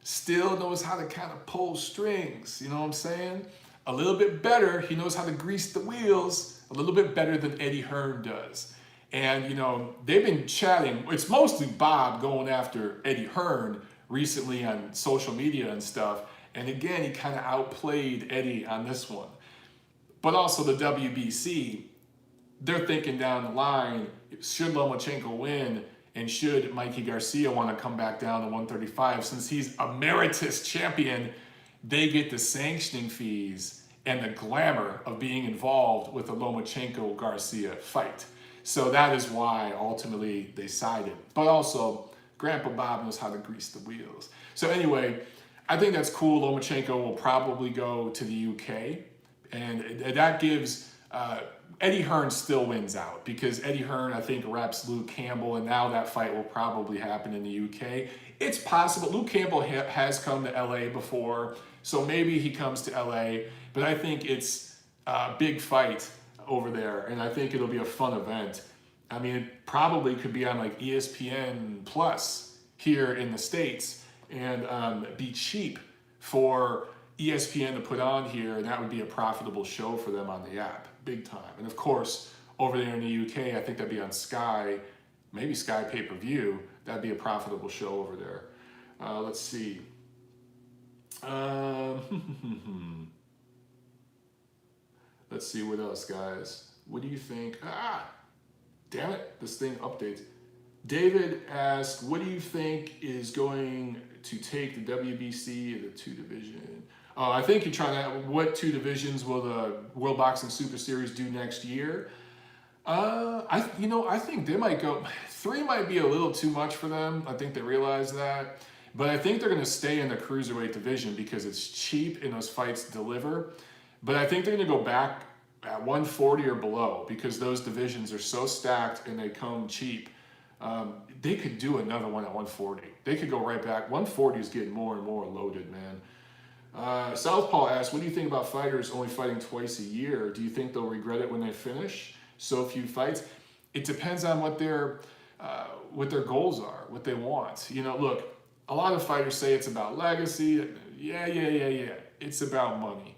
still knows how to kind of pull strings. You know what I'm saying? A little bit better. He knows how to grease the wheels a little bit better than Eddie Hearn does. And, they've been chatting. It's mostly Bob going after Eddie Hearn recently on social media and stuff. And again, he kind of outplayed Eddie on this one. But also the WBC, they're thinking down the line, should Lomachenko win and should Mikey Garcia want to come back down to 135, since he's emeritus champion, they get the sanctioning fees and the glamour of being involved with the Lomachenko-Garcia fight. So that is why ultimately they sided. But also, Grandpa Bob knows how to grease the wheels. So anyway, I think that's cool. Lomachenko will probably go to the UK. And that gives... Eddie Hearn still wins out because Eddie Hearn, I think, reps Luke Campbell, and now that fight will probably happen in the UK. It's possible. Luke Campbell has come to LA before, so maybe he comes to LA, but I think it's a big fight over there, and I think it'll be a fun event. I mean, it probably could be on like ESPN Plus here in the States, and be cheap for ESPN to put on here, and that would be a profitable show for them on the app, big time. And of course, over there in the UK, I think that'd be on Sky, maybe Sky pay-per-view. That'd be a profitable show over there. Let's see. Let's see what else, guys. What do you think? Damn it, this thing updates. David asked, what do you think is going to take the WBC in the 2 division? Oh, I think you're trying to, what 2 divisions will the World Boxing Super Series do next year? I think they might go, 3 might be a little too much for them. I think they realize that. But I think they're going to stay in the cruiserweight division because it's cheap and those fights deliver. But I think they're going to go back at 140 or below because those divisions are so stacked and they come cheap. They could do another one at 140. They could go right back. 140 is getting more and more loaded, man. Southpaw asked, what do you think about fighters only fighting twice a year? Do you think they'll regret it when they finish so few fights? It depends on what their goals are, what they want. You know, look, a lot of fighters say it's about legacy. Yeah. It's about money.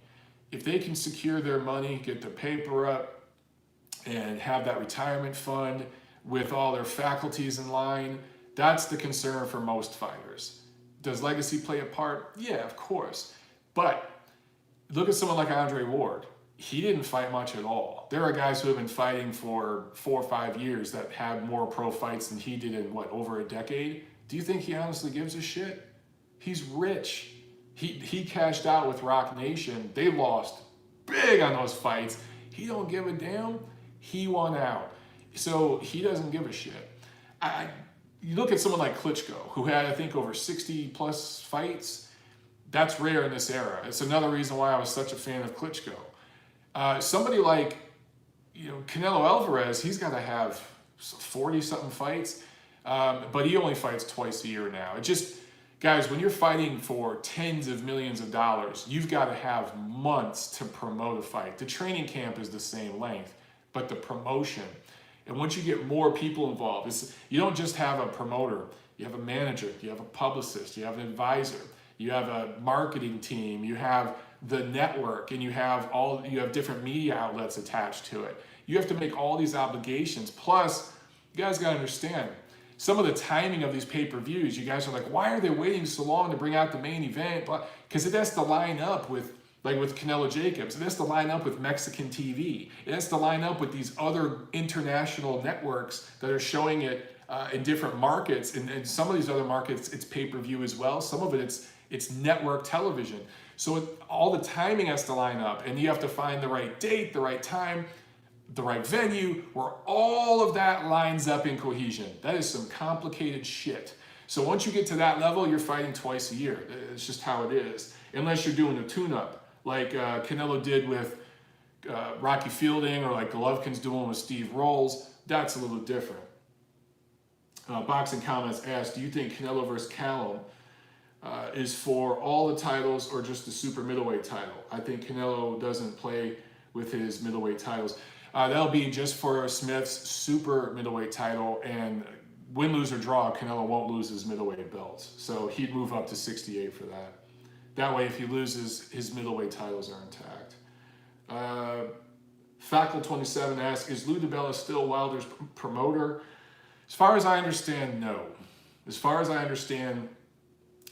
If they can secure their money, get their paper up, and have that retirement fund with all their faculties in line, that's the concern for most fighters. Does legacy play a part? Yeah, of course. But look at someone like Andre Ward. He didn't fight much at all. There are guys who have been fighting for 4 or 5 years that had more pro fights than he did in, over a decade? Do you think he honestly gives a shit? He's rich. He cashed out with Rock Nation. They lost big on those fights. He don't give a damn. He won out. So he doesn't give a shit. You look at someone like Klitschko, who had, I think, over 60 plus fights. That's rare in this era. It's another reason why I was such a fan of Klitschko. Somebody like, Canelo Alvarez, he's got to have 40-something fights, but he only fights twice a year now. It just, guys, when you're fighting for tens of millions of dollars, you've got to have months to promote a fight. The training camp is the same length, but the promotion. And once you get more people involved, you don't just have a promoter. You have a manager, you have a publicist, you have an advisor, you have a marketing team, you have the network, and you have different media outlets attached to it. You have to make all these obligations. Plus, you guys got to understand, some of the timing of these pay-per-views, you guys are like, why are they waiting so long to bring out the main event? Because it has to line up with Canelo-Jacobs. It has to line up with Mexican TV. It has to line up with these other international networks that are showing it in different markets. And some of these other markets, it's pay-per-view as well. Some of it, it's network television. So all the timing has to line up, and you have to find the right date, the right time, the right venue, where all of that lines up in cohesion. That is some complicated shit. So once you get to that level, you're fighting twice a year. It's just how it is. Unless you're doing a tune-up, like Canelo did with Rocky Fielding, or like Golovkin's doing with Steve Rolls. That's a little different. Boxing Comments asked, do you think Canelo versus Callum is for all the titles or just the super middleweight title? I think Canelo doesn't play with his middleweight titles. That'll be just for Smith's super middleweight title, and win, lose, or draw, Canelo won't lose his middleweight belts. So he'd move up to 68 for that. That way, if he loses, his middleweight titles are intact. Fackle27 asks, is Lou DiBella still Wilder's promoter? As far as I understand, no. As far as I understand,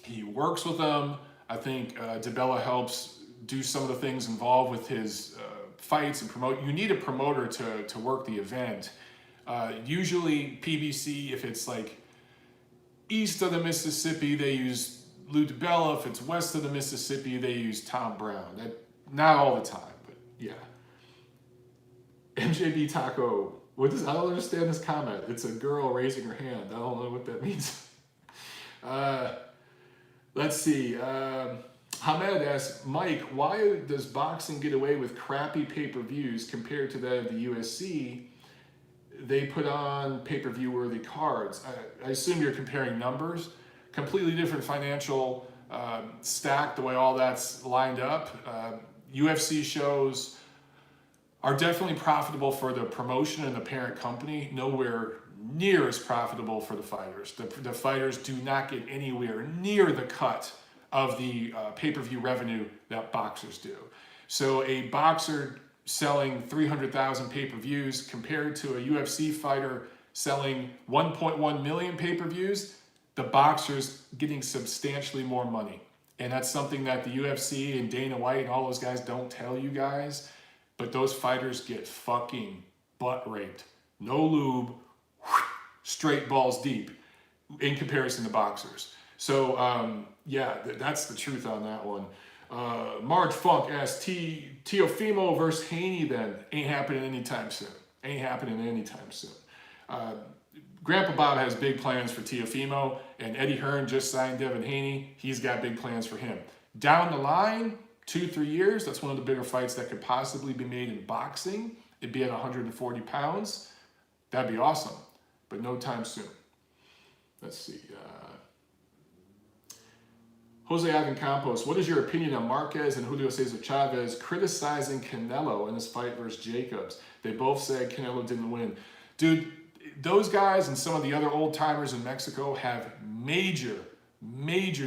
he works with them. I think DiBella helps do some of the things involved with his fights and promote. You need a promoter to work the event. Usually PBC, if it's like east of the Mississippi, they use Lou DiBella. If it's west of the Mississippi, they use Tom Brown. Not all the time, but yeah. MJB Taco, I don't understand this comment. It's a girl raising her hand. I don't know what that means. Let's see. Hamed asks, Mike, why does boxing get away with crappy pay-per-views compared to that of the UFC? They put on pay-per-view worthy cards. I assume you're comparing numbers, completely different financial stack, the way all that's lined up. UFC shows are definitely profitable for the promotion and the parent company, nowhere near as profitable for the fighters. The fighters do not get anywhere near the cut of the pay-per-view revenue that boxers do. So a boxer selling 300,000 pay-per-views compared to a UFC fighter selling 1.1 million pay-per-views, the boxer's getting substantially more money. And that's something that the UFC and Dana White and all those guys don't tell you guys. But those fighters get fucking butt raped. No lube, straight balls deep in comparison to boxers. So, yeah, that's the truth on that one. Marge Funk asks, Teofimo versus Haney then? Ain't happening anytime soon. Ain't happening anytime soon. Grandpa Bob has big plans for Teofimo, and Eddie Hearn just signed Devin Haney. He's got big plans for him. Down the line, 2-3 years, that's one of the bigger fights that could possibly be made in boxing. It'd be at 140 pounds. That'd be awesome, but no time soon. Let's see. Jose Ivan Campos, what is your opinion on Marquez and Julio Cesar Chavez criticizing Canelo in his fight versus Jacobs? They both said Canelo didn't win. Dude, those guys and some of the other old timers in Mexico have major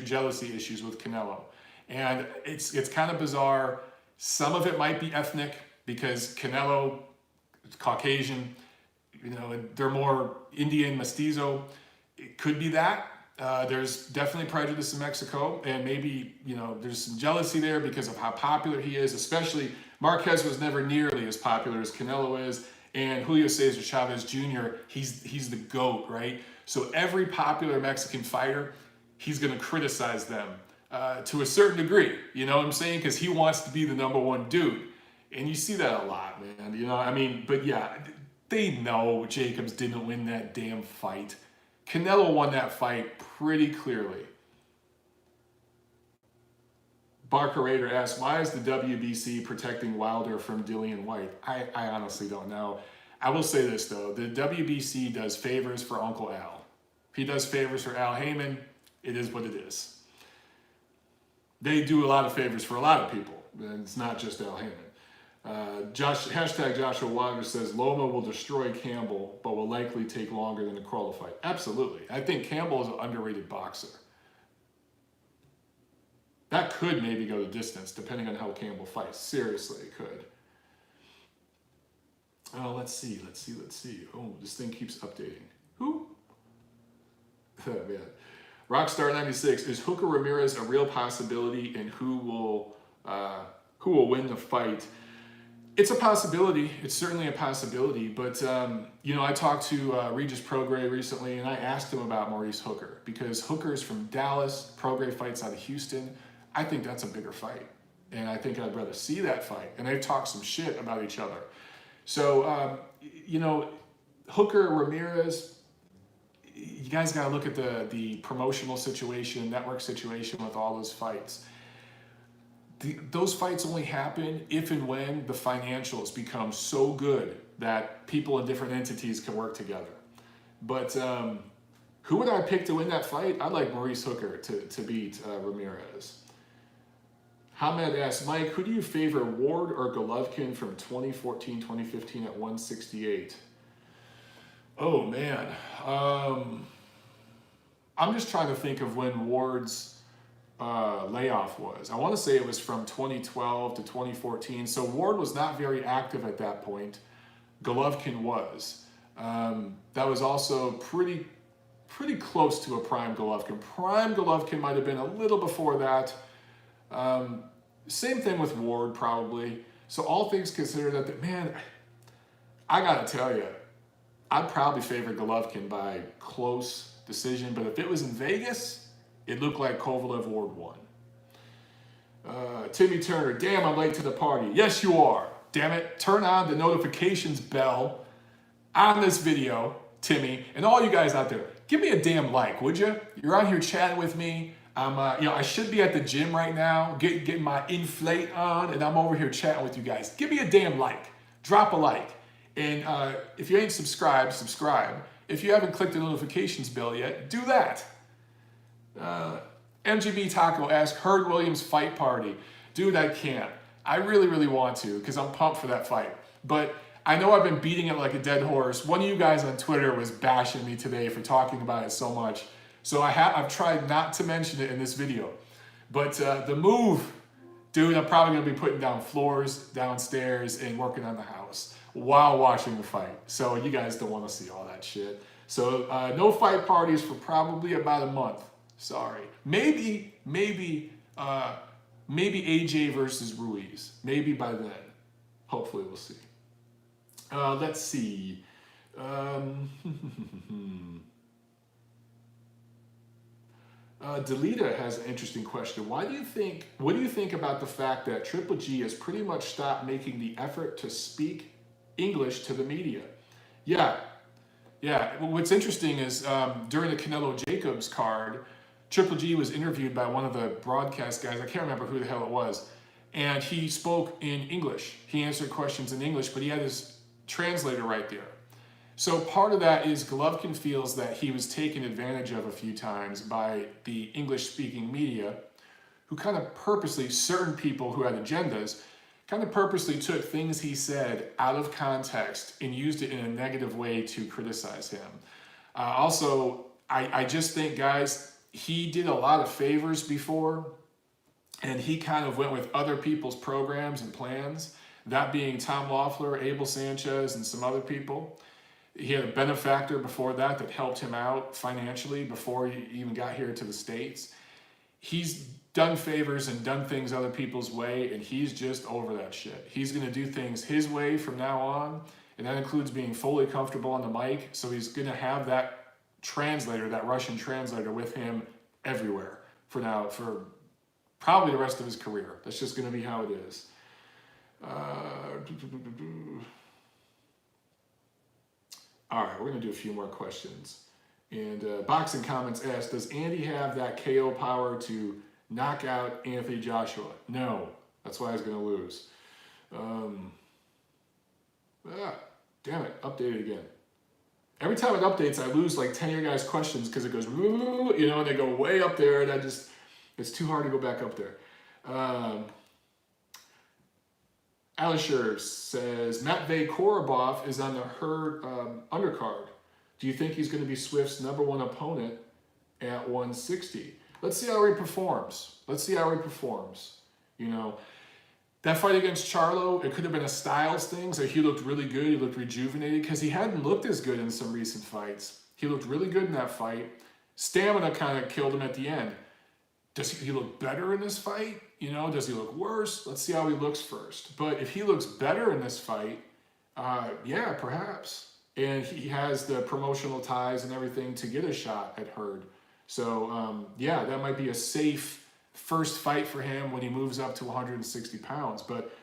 jealousy issues with Canelo. And it's kind of bizarre. Some of it might be ethnic because Canelo is Caucasian, you know, and they're more Indian, mestizo. It could be that. There's definitely prejudice in Mexico, and maybe, you know, there's some jealousy there because of how popular he is. Especially Marquez was never nearly as popular as Canelo is, and Julio Cesar Chavez Jr., he's the GOAT, right? So every popular Mexican fighter, he's going to criticize them to a certain degree, you know what I'm saying? Because he wants to be the #1 dude. And you see that a lot, man, you know, I mean, but yeah, they know Jacobs didn't win that damn fight. Canelo won that fight pretty clearly. Barker Raider asks, why is the WBC protecting Wilder from Dillian White? I honestly don't know. I will say this, though. The WBC does favors for Uncle Al. He does favors for Al Heyman. It is what it is. They do a lot of favors for a lot of people. And it's not just Al Heyman. Hashtag Joshua Waters says, Loma will destroy Campbell, but will likely take longer than the Crawler fight. Absolutely. I think Campbell is an underrated boxer. That could maybe go the distance, depending on how Campbell fights. Seriously, it could. Oh, let's see. Oh, this thing keeps updating. Who? Oh, man. Rockstar96, is Hooker Ramirez a real possibility, and who will win the fight? It's a possibility. It's certainly a possibility. But, you know, I talked to Regis Prograis recently, and I asked him about Maurice Hooker, because Hooker is from Dallas. Prograis fights out of Houston. I think that's a bigger fight, and I think I'd rather see that fight. And they've talked some shit about each other. So, you know, Hooker, Ramirez, you guys got to look at the promotional situation, network situation with all those fights. Those fights only happen if and when the financials become so good that people in different entities can work together. But who would I pick to win that fight? I'd like Maurice Hooker to beat Ramirez. Hamed asks, Mike, who do you favor, Ward or Golovkin from 2014-2015 at 168? Oh, man. I'm just trying to think of when Ward's layoff was. I want to say it was from 2012 to 2014. So Ward was not very active at that point. Golovkin was. That was also pretty close to a prime Golovkin. Prime Golovkin might have been a little before that. Same thing with Ward, probably. So all things considered, man, I gotta tell you, I'd probably favor Golovkin by close decision, but if it was in Vegas, it looked like Kovalev Ward won. Timmy Turner, damn, I'm late to the party. Yes, you are. Damn it. Turn on the notifications bell on this video, Timmy, and all you guys out there, give me a damn like, would you? You're out here chatting with me. I'm, you know, I should be at the gym right now, getting my inflate on, and I'm over here chatting with you guys. Give me a damn like. Drop a like. And if you ain't subscribed, subscribe. If you haven't clicked the notifications bell yet, do that. MGB Taco asks, Herb Williams fight party. Dude, I can't. I really, really want to because I'm pumped for that fight. But I know I've been beating it like a dead horse. One of you guys on Twitter was bashing me today for talking about it so much. So I've tried not to mention it in this video. But the move, dude, I'm probably going to be putting down floors downstairs and working on the house while watching the fight. So you guys don't want to see all that shit. So no fight parties for probably about a month. Sorry. Maybe AJ versus Ruiz. Maybe by then. Hopefully we'll see. Let's see. Delita has an interesting question. What do you think about the fact that Triple G has pretty much stopped making the effort to speak English to the media? Yeah. What's interesting is during the Canelo-Jacobs card, Triple G was interviewed by one of the broadcast guys. I can't remember who the hell it was. And he spoke in English. He answered questions in English, but he had his translator right there. So part of that is Golovkin feels that he was taken advantage of a few times by the English-speaking media, who kind of purposely, certain people who had agendas, kind of purposely took things he said out of context and used it in a negative way to criticize him. Also, I just think, guys, he did a lot of favors before, and he kind of went with other people's programs and plans, that being Tom Loeffler, Abel Sanchez, and some other people. He had a benefactor before that helped him out financially before he even got here to the States. He's done favors and done things other people's way, and he's just over that shit. He's going to do things his way from now on, and that includes being fully comfortable on the mic. So he's going to have that translator, that Russian translator, with him everywhere for now, for probably the rest of his career. That's just going to be how it is. All right, we're going to do a few more questions. And Boxing Comments asks, does Andy have that KO power to knock out Anthony Joshua? No, that's why he's going to lose. Damn it, update it again. Every time it updates, I lose like 10 of your guys' questions because it goes, you know, and they go way up there, and it's too hard to go back up there. Alisher says, Matvey Korobov is on the Herd undercard. Do you think he's going to be Swift's #1 opponent at 160? Let's see how he performs. You know, that fight against Charlo, it could have been a styles thing. So he looked really good. He looked rejuvenated because he hadn't looked as good in some recent fights. He looked really good in that fight. Stamina kind of killed him at the end. Does he look better in this fight? You know, does he look worse? Let's see how he looks first. But if he looks better in this fight, yeah, perhaps. And he has the promotional ties and everything to get a shot at Herd. So, yeah, that might be a safe first fight for him when he moves up to 160 pounds. But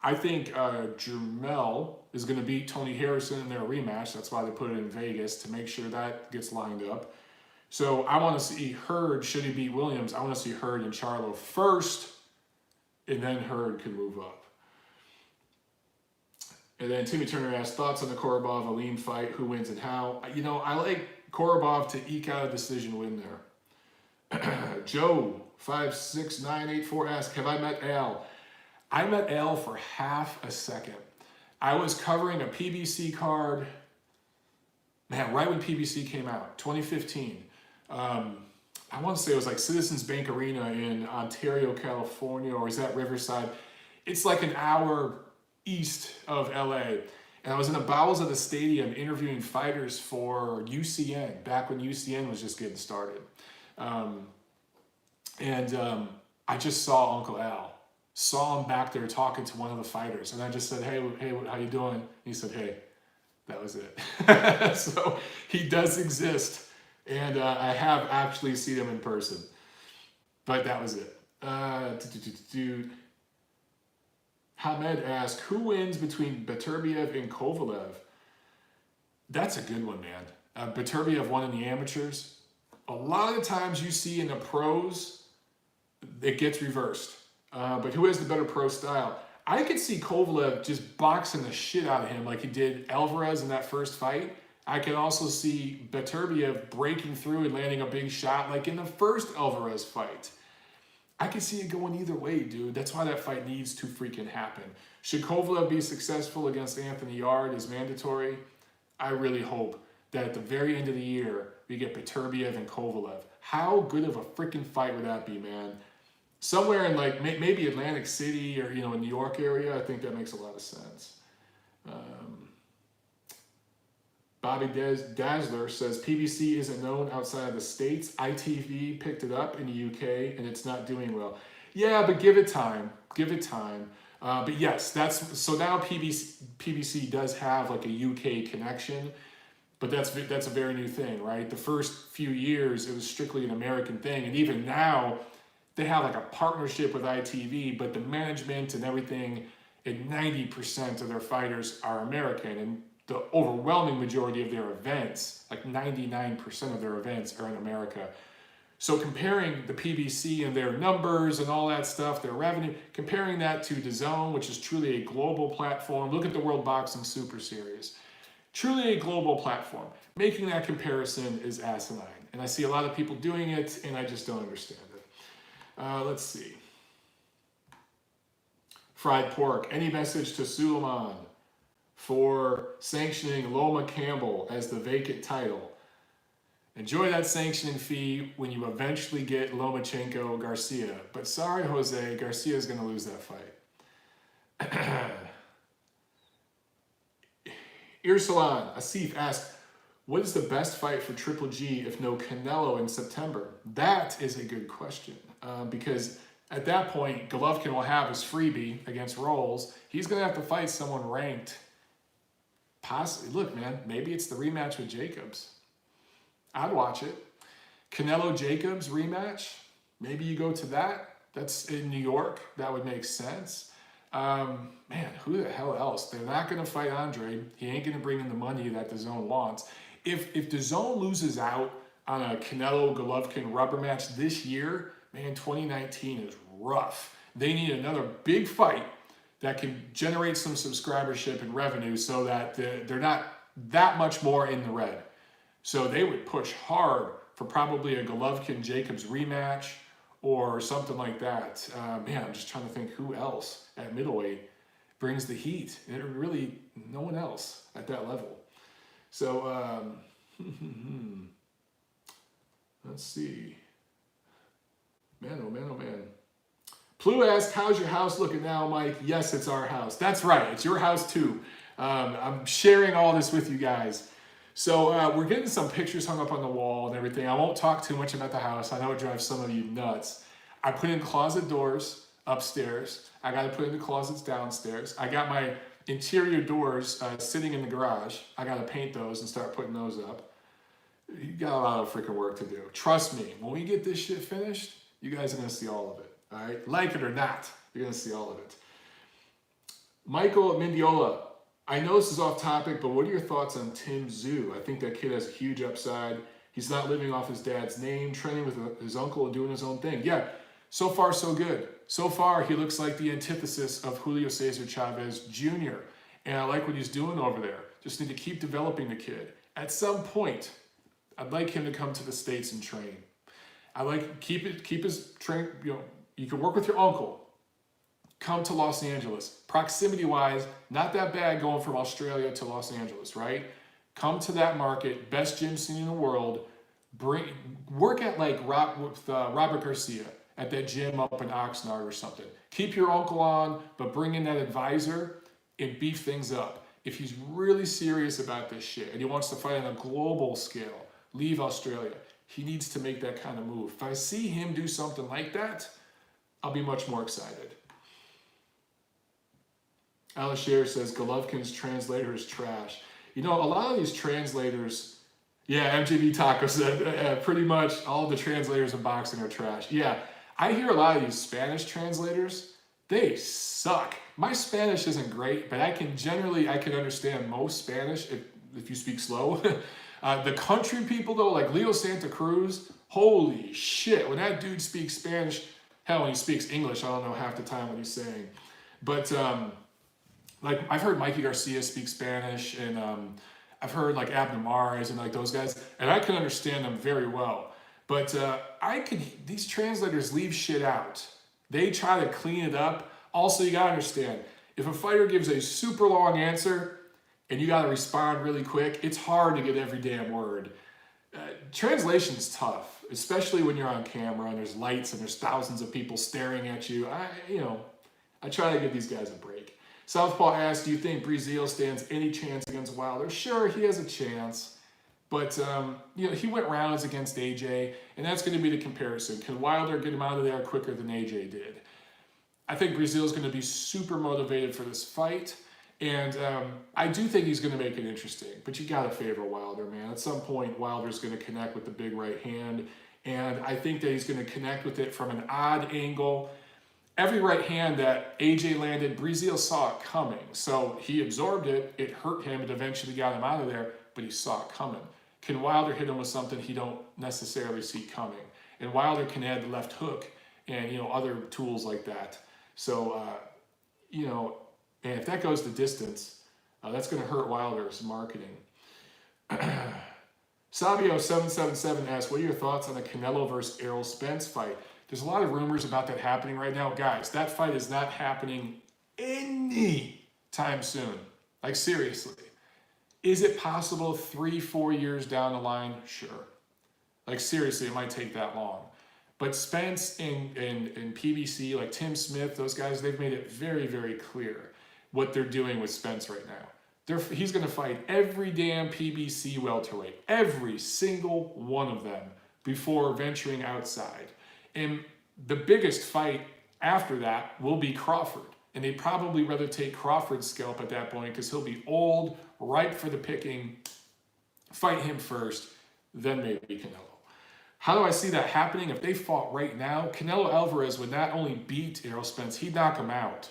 I think Jermell is going to beat Tony Harrison in their rematch. That's why they put it in Vegas, to make sure that gets lined up. So I want to see Herd, should he beat Williams, I want to see Herd and Charlo first, and then Herd can move up. And then Timmy Turner asks, thoughts on the Korobov-Aleem fight, who wins and how? You know, I like Korobov to eke out a decision win there. Joe, 56984 asks, have I met Al? I met Al for half a second. I was covering a PBC card, man, right when PBC came out, 2015. I want to say it was like Citizens Bank Arena in Ontario, California, or is that Riverside? It's like an hour east of LA. And I was in the bowels of the stadium interviewing fighters for UCN, back when UCN was just getting started. I just saw Uncle Al. Saw him back there talking to one of the fighters. And I just said, hey, how you doing? And he said, hey, that was it. So he does exist. And I have actually seen him in person. But that was it. Hamed asked, who wins between Beterbiev and Kovalev? That's a good one, man. Beterbiev won in the amateurs. A lot of the times you see in the pros, it gets reversed. But who has the better pro style? I could see Kovalev just boxing the shit out of him like he did Alvarez in that first fight. I can also see Beterbiev breaking through and landing a big shot like in the first Alvarez fight. I can see it going either way, dude. That's why that fight needs to freaking happen. Should Kovalev be successful against Anthony Yarde is mandatory? I really hope that at the very end of the year, we get Beterbiev and Kovalev. How good of a freaking fight would that be, man? Somewhere in like maybe Atlantic City or, in New York area, I think that makes a lot of sense. Bobby Dazzler says PBC isn't known outside of the States. ITV picked it up in the UK and it's not doing well. Yeah, but give it time. Give it time. But yes, so now PBC does have like a UK connection, but that's a very new thing, right? The first few years it was strictly an American thing, and even now they have like a partnership with ITV, but the management and everything, and 90% of their fighters are American, and the overwhelming majority of their events, like 99% of their events, are in America. So comparing the PBC and their numbers and all that stuff, their revenue, comparing that to DAZN, which is truly a global platform. Look at the World Boxing Super Series. Truly a global platform. Making that comparison is asinine. And I see a lot of people doing it, and I just don't understand it. Let's see. Fried pork. Any message to Suleiman for sanctioning Loma Campbell as the vacant title? Enjoy that sanctioning fee when you eventually get Lomachenko Garcia. But sorry, Jose, Garcia's going to lose that fight. Irsalan Asif asked, what is the best fight for Triple G if no Canelo in September? That is a good question, because at that point, Golovkin will have his freebie against Rolls. He's going to have to fight someone ranked. Possibly. Look, man, maybe it's the rematch with Jacobs. I'd watch it. Canelo-Jacobs rematch. Maybe you go to that. That's in New York. That would make sense. Man, who the hell else? They're not going to fight Andre. He ain't going to bring in the money that DAZN wants. If DAZN loses out on a Canelo-Golovkin rubber match this year, man, 2019 is rough. They need another big fight that can generate some subscribership and revenue so that they're not that much more in the red. So they would push hard for probably a Golovkin-Jacobs rematch or something like that. Man, I'm just trying to think who else at middleweight brings the heat. It really, no one else at that level. So, let's see. Man, oh man, oh man. Plu asked, how's your house looking now, Mike? Yes, it's our house. That's right, it's your house too. I'm sharing all this with you guys. So we're getting some pictures hung up on the wall and everything. I won't talk too much about the house. I know it drives some of you nuts. I put in closet doors upstairs. I got to put in the closets downstairs. I got my interior doors sitting in the garage. I got to paint those and start putting those up. You got a lot of freaking work to do. Trust me, when we get this shit finished, you guys are going to see all of it. All right? Like it or not, you're going to see all of it. Michael Mindiola. I know this is off topic, but what are your thoughts on Tim Zhu? I think that kid has a huge upside. He's not living off his dad's name, training with his uncle and doing his own thing. Yeah, so far so good. So far, he looks like the antithesis of Julio Cesar Chavez Jr. And I like what he's doing over there. Just need to keep developing the kid. At some point, I'd like him to come to the States and train. I like keep his train. You can work with your uncle. Come to Los Angeles. Proximity-wise, not that bad going from Australia to Los Angeles, right? Come to that market, best gym scene in the world. Work at like Robert Garcia at that gym up in Oxnard or something. Keep your uncle on, but bring in that advisor and beef things up. If he's really serious about this shit and he wants to fight on a global scale, leave Australia. He needs to make that kind of move. If I see him do something like that, I'll be much more excited. Alisher says Golovkin's translator is trash. You know, a lot of these translators, yeah, MJB Taco said pretty much all the translators in boxing are trash. Yeah, I hear a lot of these Spanish translators, they suck. My Spanish isn't great, but I can understand most Spanish if you speak slow. The country people though, like Leo Santa Cruz, holy shit, when that dude speaks Spanish, hell, when he speaks English, I don't know half the time what he's saying. But like I've heard Mikey Garcia speak Spanish, and I've heard like Abnormares and like those guys, and I can understand them very well. But these translators leave shit out. They try to clean it up. Also, you gotta understand, if a fighter gives a super long answer and you gotta respond really quick, it's hard to get every damn word. Translation's tough, especially when you're on camera and there's lights and there's thousands of people staring at you. I try to give these guys a break. Southpaw asks, do you think Breazeale stands any chance against Wilder? Sure, he has a chance. But, he went rounds against AJ, and that's going to be the comparison. Can Wilder get him out of there quicker than AJ did? I think Breazeale's going to be super motivated for this fight. And I do think he's going to make it interesting. But you got to favor Wilder, man. At some point, Wilder's going to connect with the big right hand. And I think that he's going to connect with it from an odd angle. Every right hand that AJ landed, Breazeale saw it coming. So he absorbed it. It hurt him. It eventually got him out of there. But he saw it coming. Can Wilder hit him with something he don't necessarily see coming? And Wilder can add the left hook and, other tools like that. So, and if that goes the distance, that's going to hurt Wilder's marketing. Sabio777 asks, what are your thoughts on the Canelo versus Errol Spence fight? There's a lot of rumors about that happening right now. Guys, that fight is not happening any time soon. Like, seriously. Is it possible 3-4 years down the line? Sure. Like, seriously, it might take that long. But Spence and PBC, like Tim Smith, those guys, they've made it very, very clear what they're doing with Spence right now. He's going to fight every damn PBC welterweight, every single one of them, before venturing outside. And the biggest fight after that will be Crawford. And they'd probably rather take Crawford's scalp at that point because he'll be old, ripe for the picking. Fight him first, then maybe Canelo. How do I see that happening? If they fought right now, Canelo Alvarez would not only beat Errol Spence, he'd knock him out.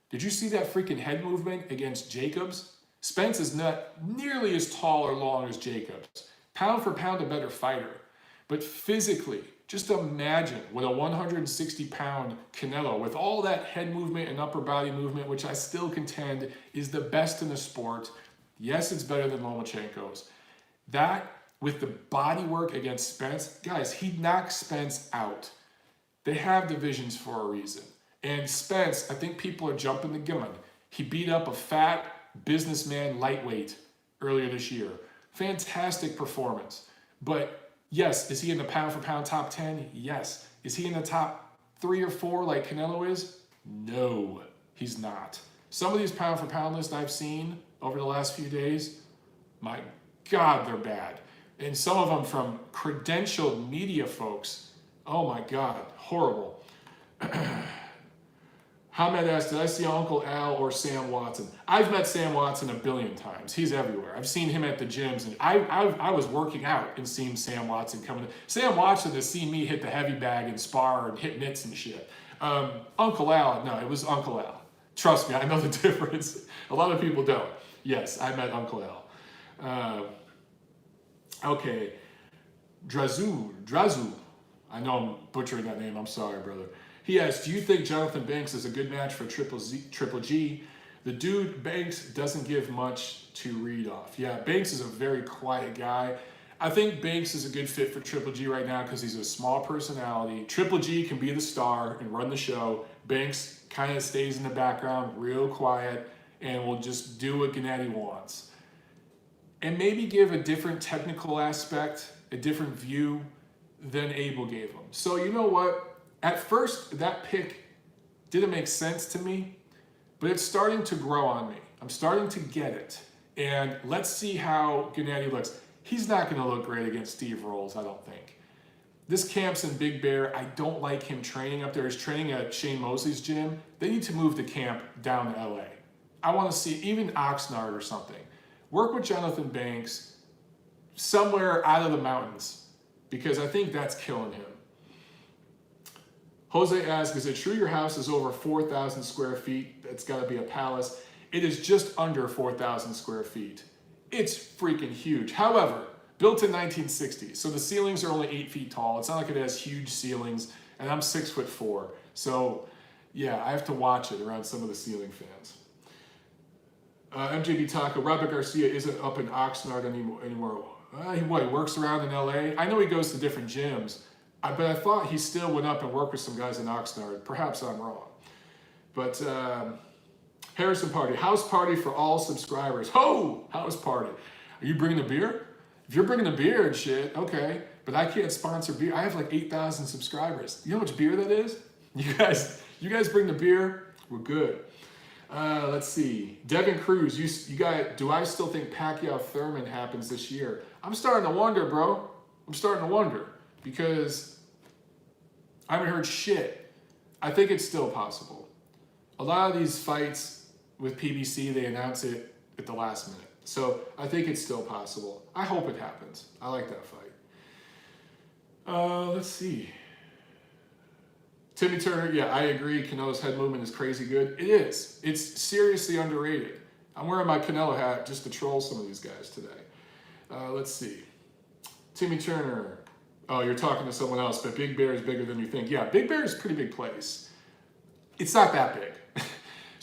Did you see that freaking head movement against Jacobs? Spence is not nearly as tall or long as Jacobs. Pound for pound, a better fighter. But physically, just imagine what a 160-pound Canelo, with all that head movement and upper body movement, which I still contend is the best in the sport. Yes, it's better than Lomachenko's. That, with the body work against Spence, guys, he'd knock Spence out. They have divisions for a reason. And Spence, I think people are jumping the gun. He beat up a fat businessman lightweight earlier this year. Fantastic performance. But yes, is he in the pound for pound top 10? Yes. Is he in the top 3 or 4 like Canelo is? No, he's not. Some of these pound for pound lists I've seen over the last few days, my God, they're bad. And some of them from credentialed media folks, oh my God, horrible. Hamed asked, did I see Uncle Al or Sam Watson? I've met Sam Watson a billion times. He's everywhere. I've seen him at the gyms, and I was working out and seeing Sam Watson coming in. Sam Watson has seen me hit the heavy bag and spar and hit mitts and shit. Uncle Al, no, it was Uncle Al. Trust me, I know the difference. A lot of people don't. Yes, I met Uncle Al. Okay, Drazu. I know I'm butchering that name. I'm sorry, brother. He asks, do you think Jonathan Banks is a good match for Triple G? The dude, Banks, doesn't give much to read off. Yeah, Banks is a very quiet guy. I think Banks is a good fit for Triple G right now because he's a small personality. Triple G can be the star and run the show. Banks kind of stays in the background, real quiet, and will just do what Gennady wants. And maybe give a different technical aspect, a different view than Abel gave him. So you know what? At first, that pick didn't make sense to me, but it's starting to grow on me. I'm starting to get it. And let's see how Gennady looks. He's not going to look great against Steve Rolls, I don't think. This camp's in Big Bear. I don't like him training up there. He's training at Shane Mosley's gym. They need to move the camp down to LA. I want to see even Oxnard or something. Work with Jonathan Banks somewhere out of the mountains because I think that's killing him. Jose asks, is it true your house is over 4,000 square feet? It's got to be a palace. It is just under 4,000 square feet. It's freaking huge. However, built in 1960, so the ceilings are only 8 feet tall. It's not like it has huge ceilings, and I'm 6'4". So yeah, I have to watch it around some of the ceiling fans. MJB Taco, Robert Garcia isn't up in Oxnard anymore. He works around in LA? I know he goes to different gyms, but I thought he still went up and worked with some guys in Oxnard. Perhaps I'm wrong. But Harrison Party, house party for all subscribers. Ho! House party. Are you bringing a beer? If you're bringing a beer and shit, okay. But I can't sponsor beer. I have like 8,000 subscribers. You know how much beer that is? You guys bring the beer? We're good. Let's see. Devin Cruz, you got. Do I still think Pacquiao Thurman happens this year? I'm starting to wonder, bro. I'm starting to wonder because I haven't heard shit. I think it's still possible. A lot of these fights with PBC, they announce it at the last minute. So I think it's still possible. I hope it happens. I like that fight. Let's see. Timmy Turner, yeah, I agree. Canelo's head movement is crazy good. It is. It's seriously underrated. I'm wearing my Canelo hat just to troll some of these guys today. Let's see. Timmy Turner. Oh, you're talking to someone else, but Big Bear is bigger than you think. Yeah, Big Bear is a pretty big place. It's not that big.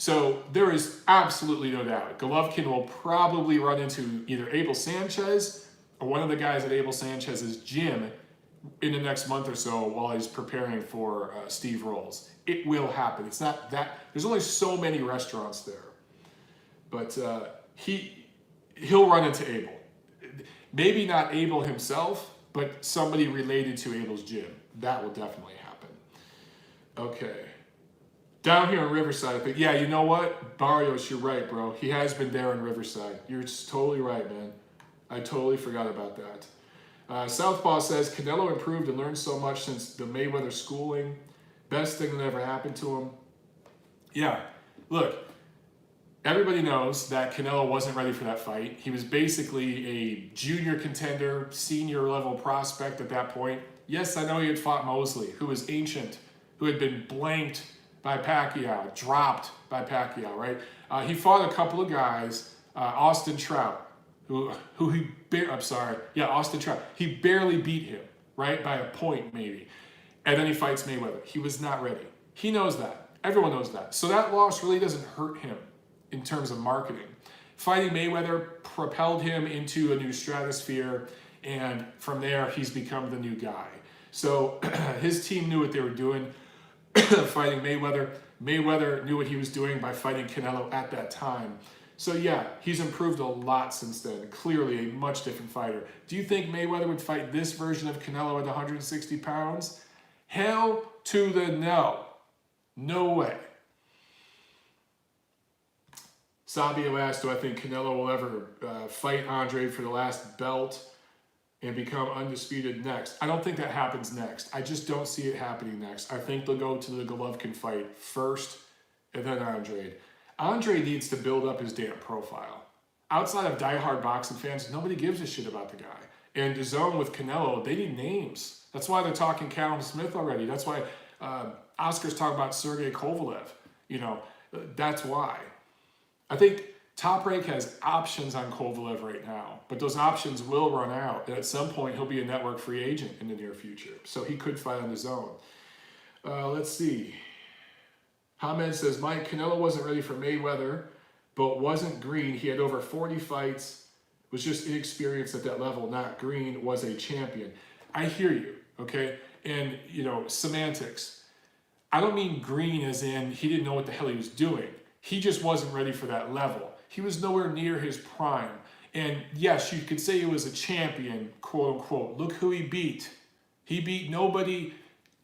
So there is absolutely no doubt. Golovkin will probably run into either Abel Sanchez or one of the guys at Abel Sanchez's gym in the next month or so while he's preparing for Steve Rolls. It will happen. It's not that, there's only so many restaurants there. But he'll run into Abel. Maybe not Abel himself, but somebody related to Abel's gym. That will definitely happen. Okay. Down here in Riverside, I think, yeah, you know what? Barrios, you're right, bro. He has been there in Riverside. You're totally right, man. I totally forgot about that. Southpaw says, Canelo improved and learned so much since the Mayweather schooling. Best thing that ever happened to him. Yeah, look, everybody knows that Canelo wasn't ready for that fight. He was basically a junior contender, senior level prospect at that point. Yes, I know he had fought Mosley, who was ancient, who had been blanked by Pacquiao, dropped by Pacquiao, right? He fought a couple of guys, Austin Trout, Austin Trout. He barely beat him, right? By a point, maybe. And then he fights Mayweather. He was not ready. He knows that. Everyone knows that. So that loss really doesn't hurt him in terms of marketing. Fighting Mayweather propelled him into a new stratosphere, and from there, he's become the new guy. So his team knew what they were doing. Fighting Mayweather. Mayweather knew what he was doing by fighting Canelo at that time. So yeah, he's improved a lot since then. Clearly a much different fighter. Do you think Mayweather would fight this version of Canelo at 160 pounds? Hell to the no. No way. Sabio asked, do I think Canelo will ever fight Andre for the last belt and become undisputed next? I don't think that happens next. I just don't see it happening next. I think they'll go to the Golovkin fight first and then Andre. Andre needs to build up his damn profile. Outside of diehard boxing fans, nobody gives a shit about the guy. And DAZN with Canelo, they need names. That's why they're talking Callum Smith already. That's why Oscar's talking about Sergey Kovalev. You know, that's why. I think Top Rank has options on Kovalev right now, but those options will run out. And at some point, he'll be a network free agent in the near future. So he could fight on his own. Let's see. Hamed says, Mike, Canelo wasn't ready for Mayweather, but wasn't green. He had over 40 fights, was just inexperienced at that level, not green, was a champion. I hear you, okay? And, you know, semantics. I don't mean green as in he didn't know what the hell he was doing. He just wasn't ready for that level. He was nowhere near his prime. And yes, you could say he was a champion, quote unquote. Look who he beat. He beat nobody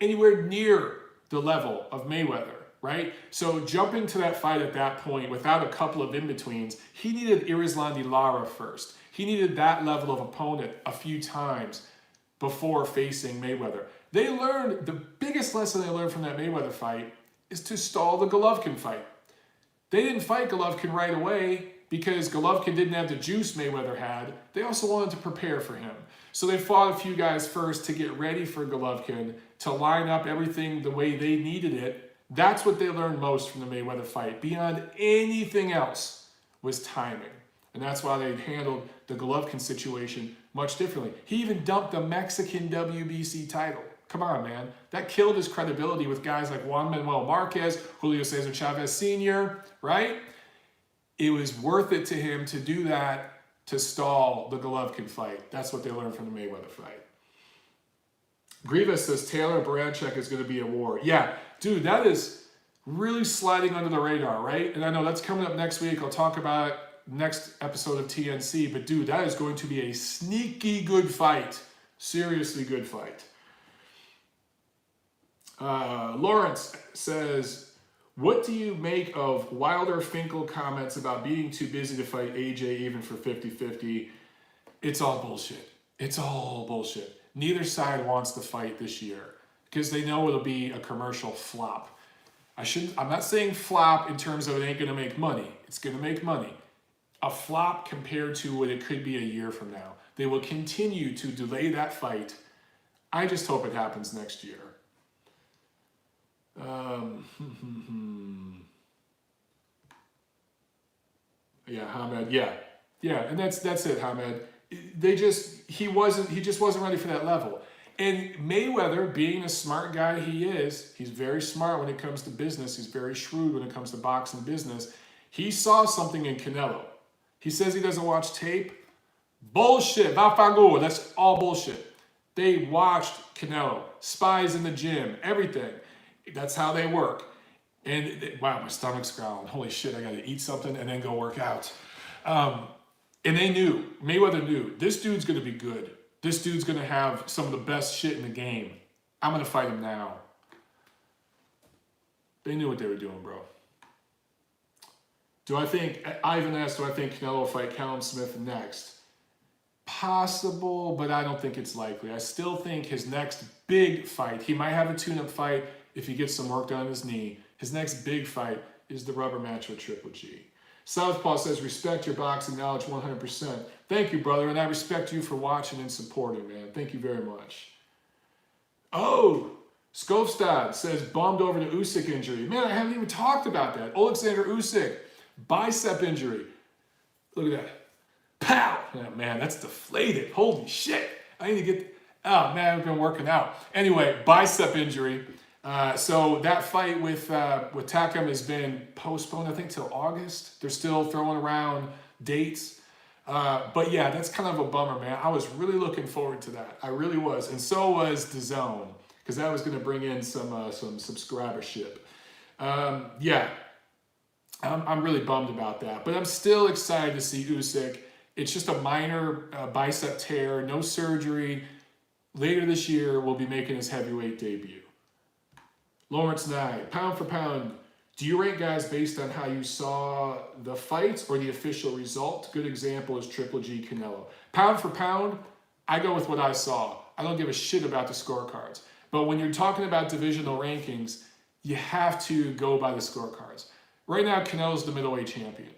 anywhere near the level of Mayweather, right? So jumping to that fight at that point without a couple of in-betweens, he needed Irizlandi Lara first. He needed that level of opponent a few times before facing Mayweather. They learned, the biggest lesson they learned from that Mayweather fight is to stall the Golovkin fight. They didn't fight Golovkin right away because Golovkin didn't have the juice Mayweather had. They also wanted to prepare for him. So they fought a few guys first to get ready for Golovkin, to line up everything the way they needed it. That's what they learned most from the Mayweather fight. Beyond anything else was timing. And that's why they handled the Golovkin situation much differently. He even dumped the Mexican WBC title. Come on, man. That killed his credibility with guys like Juan Manuel Marquez, Julio Cesar Chavez Sr., right? it was worth it to him to do that to stall the Golovkin fight. That's what they learned from the Mayweather fight. Grievous says Taylor Baranchek is going to be a war. Yeah, dude, that is really sliding under the radar, right? And I know that's coming up next week. I'll talk about it next episode of TNC. But dude, that is going to be a sneaky good fight. Seriously good fight. Lawrence says, what do you make of Wilder Finkel comments about being too busy to fight AJ even for 50-50? It's all bullshit. It's all bullshit. Neither side wants to fight this year because they know it'll be a commercial flop. I'm not saying flop in terms of it ain't gonna make money. It's gonna make money. A flop compared to what it could be a year from now. They will continue to delay that fight. I just hope it happens next year. Yeah, Hamed. Yeah, and that's it, Hamed. He just wasn't ready for that level. And Mayweather, being a smart guy he is, he's very smart when it comes to business. He's very shrewd when it comes to boxing business. He saw something in Canelo. He says he doesn't watch tape. Bullshit. Vafago. That's all bullshit. They watched Canelo. Spies in the gym. Everything. That's how they work. And wow, my stomach's growling. Holy shit, I got to eat something and then go work out. And they knew, Mayweather knew, this dude's going to be good. This dude's going to have some of the best shit in the game. I'm going to fight him now. They knew what they were doing, bro. Ivan asked, do I think Canelo will fight Callum Smith next? Possible, but I don't think it's likely. I still think his next big fight, he might have a tune-up fight if he gets some work done on his knee. His next big fight is the rubber match with Triple G. Southpaw says, respect your boxing knowledge 100%. Thank you, brother, and I respect you for watching and supporting, man. Thank you very much. Oh, Skofstad says, bummed over the Usyk injury. Man, I haven't even talked about that. Alexander Usyk, bicep injury. Look at that. Pow! Oh, man, that's deflated. Holy shit. I need to get... Oh, man, I've been working out. Anyway, bicep injury. So that fight with Takam has been postponed, I think, till August. They're still throwing around dates. But yeah, that's kind of a bummer, man. I was really looking forward to that. I really was. And so was DAZN, because that was going to bring in some subscribership. Yeah, I'm really bummed about that. But I'm still excited to see Usyk. It's just a minor bicep tear, no surgery. Later this year, we'll be making his heavyweight debut. Lawrence Nye, pound for pound, do you rank guys based on how you saw the fights or the official result? Good example is Triple G Canelo. Pound for pound, I go with what I saw. I don't give a shit about the scorecards. But when you're talking about divisional rankings, you have to go by the scorecards. Right now, Canelo's the middleweight champion.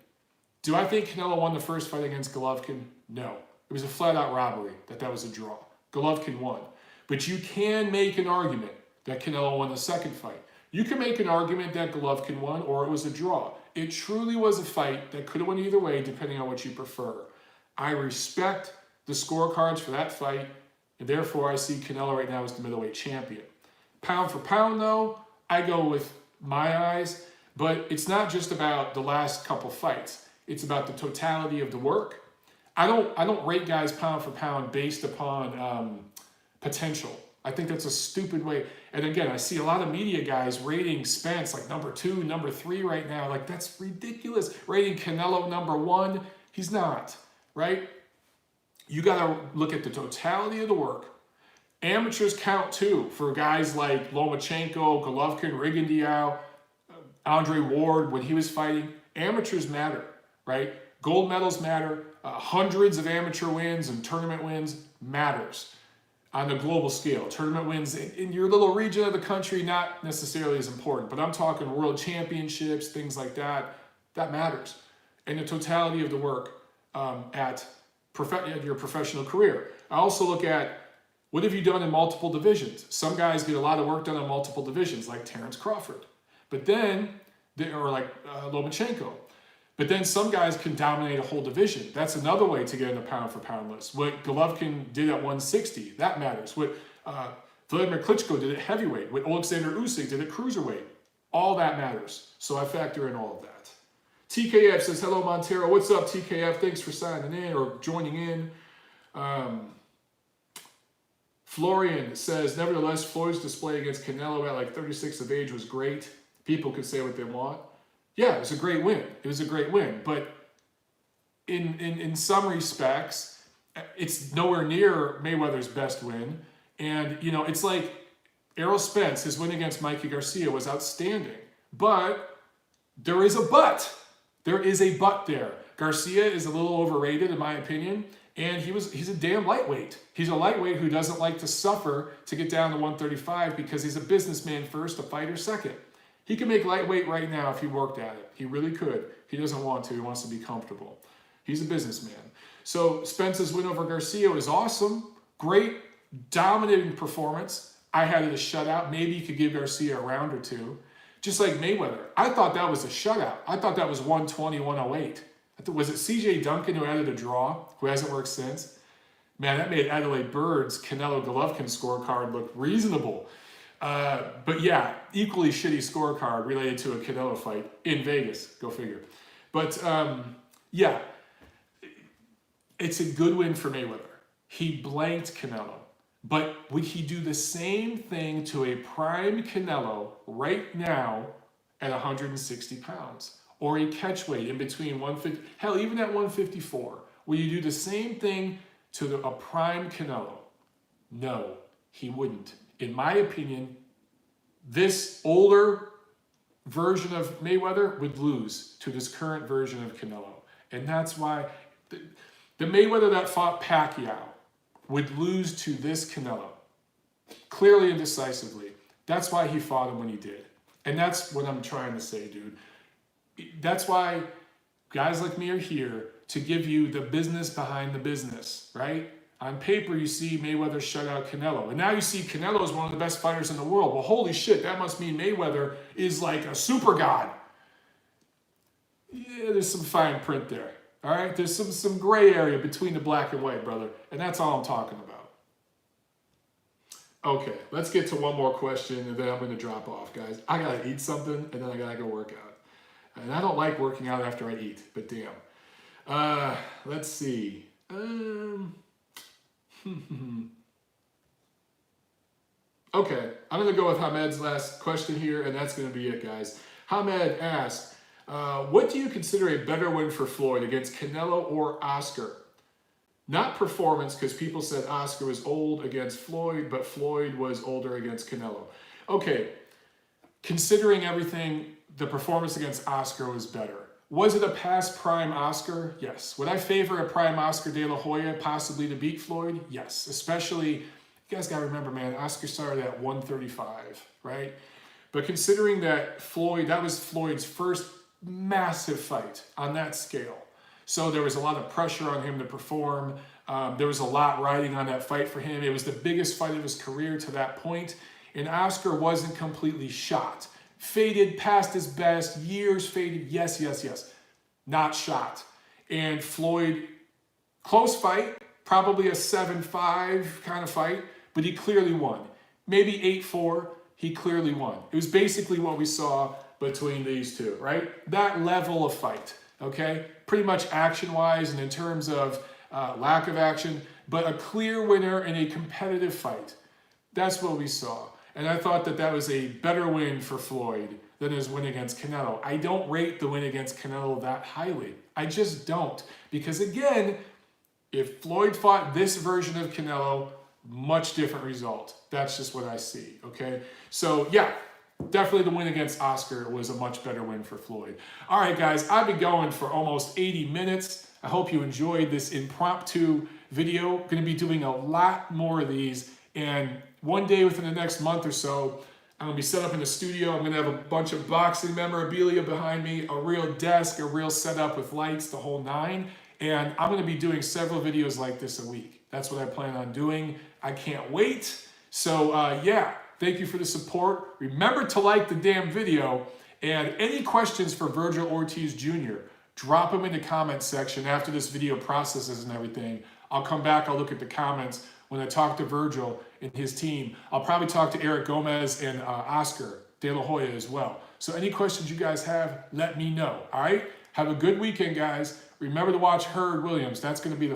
Do I think Canelo won the first fight against Golovkin? No. It was a flat-out robbery, that was a draw. Golovkin won. But you can make an argument that Canelo won the second fight. You can make an argument that Golovkin won or it was a draw. It truly was a fight that could have went either way depending on what you prefer. I respect the scorecards for that fight, and therefore I see Canelo right now as the middleweight champion. Pound for pound, though, I go with my eyes, but it's not just about the last couple fights. It's about the totality of the work. I don't rate guys pound for pound based upon potential. I think that's a stupid way. And again, I see a lot of media guys rating Spence like number 2, number 3 right now. Like, that's ridiculous. Rating Canelo number 1. He's not, right? You got to look at the totality of the work. Amateurs count too for guys like Lomachenko, Golovkin, Rigondeaux, Andre Ward when he was fighting. Amateurs matter, right? Gold medals matter. Hundreds of amateur wins and tournament wins matters. On the global scale, tournament wins in your little region of the country, not necessarily as important, but I'm talking world championships, things like that. That matters. And the totality of the work at your professional career. I also look at what have you done in multiple divisions. Some guys get a lot of work done in multiple divisions, like Terrence Crawford, or like Lomachenko. But then some guys can dominate a whole division. That's another way to get in the pound for pound list. What Golovkin did at 160, that matters. What Vladimir Klitschko did at heavyweight. What Alexander Usyk did at cruiserweight. All that matters. So I factor in all of that. TKF says, hello, Montero. What's up, TKF? Thanks for signing in or joining in. Florian says, nevertheless, Floyd's display against Canelo at like 36 of age was great. People could say what they want. Yeah, it was a great win. It was a great win. But in some respects, it's nowhere near Mayweather's best win. And, you know, it's like Errol Spence, his win against Mikey Garcia was outstanding. But there is a but. There is a but there. Garcia is a little overrated, in my opinion. And he's a damn lightweight. He's a lightweight who doesn't like to suffer to get down to 135 because he's a businessman first, a fighter second. He can make lightweight right now if he worked at it. He really could. He doesn't want to. He wants to be comfortable. He's a businessman. So Spence's win over Garcia was awesome. Great, dominating performance. I had it a shutout. Maybe you could give Garcia a round or two. Just like Mayweather. I thought that was a shutout. I thought that was 120, 108. Was it CJ Duncan who added a draw, who hasn't worked since? Man, that made Adelaide Bird's Canelo-Golovkin scorecard look reasonable. But yeah, equally shitty scorecard related to a Canelo fight in Vegas. Go figure. But yeah, it's a good win for Mayweather. He blanked Canelo. But would he do the same thing to a prime Canelo right now at 160 pounds? Or a catch weight in between 150, hell, even at 154. Will you do the same thing to a prime Canelo? No, he wouldn't. In my opinion, this older version of Mayweather would lose to this current version of Canelo. And that's why the Mayweather that fought Pacquiao would lose to this Canelo. Clearly and decisively. That's why he fought him when he did. And that's what I'm trying to say, dude. That's why guys like me are here to give you the business behind the business, right? On paper, you see Mayweather shut out Canelo. And now you see Canelo is one of the best fighters in the world. Well, holy shit, that must mean Mayweather is like a super god. Yeah, there's some fine print there, all right? There's some gray area between the black and white, brother. And that's all I'm talking about. Okay, let's get to one more question, and then I'm going to drop off, guys. I got to eat something, and then I got to go work out. And I don't like working out after I eat, but damn. Let's see. Okay, I'm going to go with Hamed's last question here, and that's going to be it, guys. Hamed asked, what do you consider a better win for Floyd against Canelo or Oscar? Not performance, because people said Oscar was old against Floyd, but Floyd was older against Canelo. Okay, considering everything, the performance against Oscar was better. Was it a past prime Oscar? Yes. Would I favor a prime Oscar De La Hoya possibly to beat Floyd? Yes. Especially, you guys got to remember, man, Oscar started at 135, right? But considering that that was Floyd's first massive fight on that scale. So there was a lot of pressure on him to perform. There was a lot riding on that fight for him. It was the biggest fight of his career to that point. And Oscar wasn't completely shot. Faded past his best, years faded, yes. Not shot. And Floyd, close fight, probably a 7-5 kind of fight, but he clearly won. Maybe 8-4, he clearly won. It was basically what we saw between these two, right? That level of fight, okay? Pretty much action-wise and in terms of lack of action, but a clear winner in a competitive fight. That's what we saw. And I thought that was a better win for Floyd than his win against Canelo. I don't rate the win against Canelo that highly. I just don't. Because again, if Floyd fought this version of Canelo, much different result. That's just what I see, okay? So yeah, definitely the win against Oscar was a much better win for Floyd. All right, guys, I've been going for almost 80 minutes. I hope you enjoyed this impromptu video. Going to be doing a lot more of these, and one day within the next month or so, I'm going to be set up in the studio. I'm going to have a bunch of boxing memorabilia behind me, a real desk, a real setup with lights, the whole nine. And I'm going to be doing several videos like this a week. That's what I plan on doing. I can't wait. So yeah, thank you for the support. Remember to like the damn video. And any questions for Virgil Ortiz Jr., drop them in the comment section after this video processes and everything. I'll come back, I'll look at the comments. When I talk to Virgil and his team, I'll probably talk to Eric Gomez and Oscar De La Hoya as well. So any questions you guys have, let me know, all right? Have a good weekend, guys. Remember to watch Hurd Williams. That's going to be the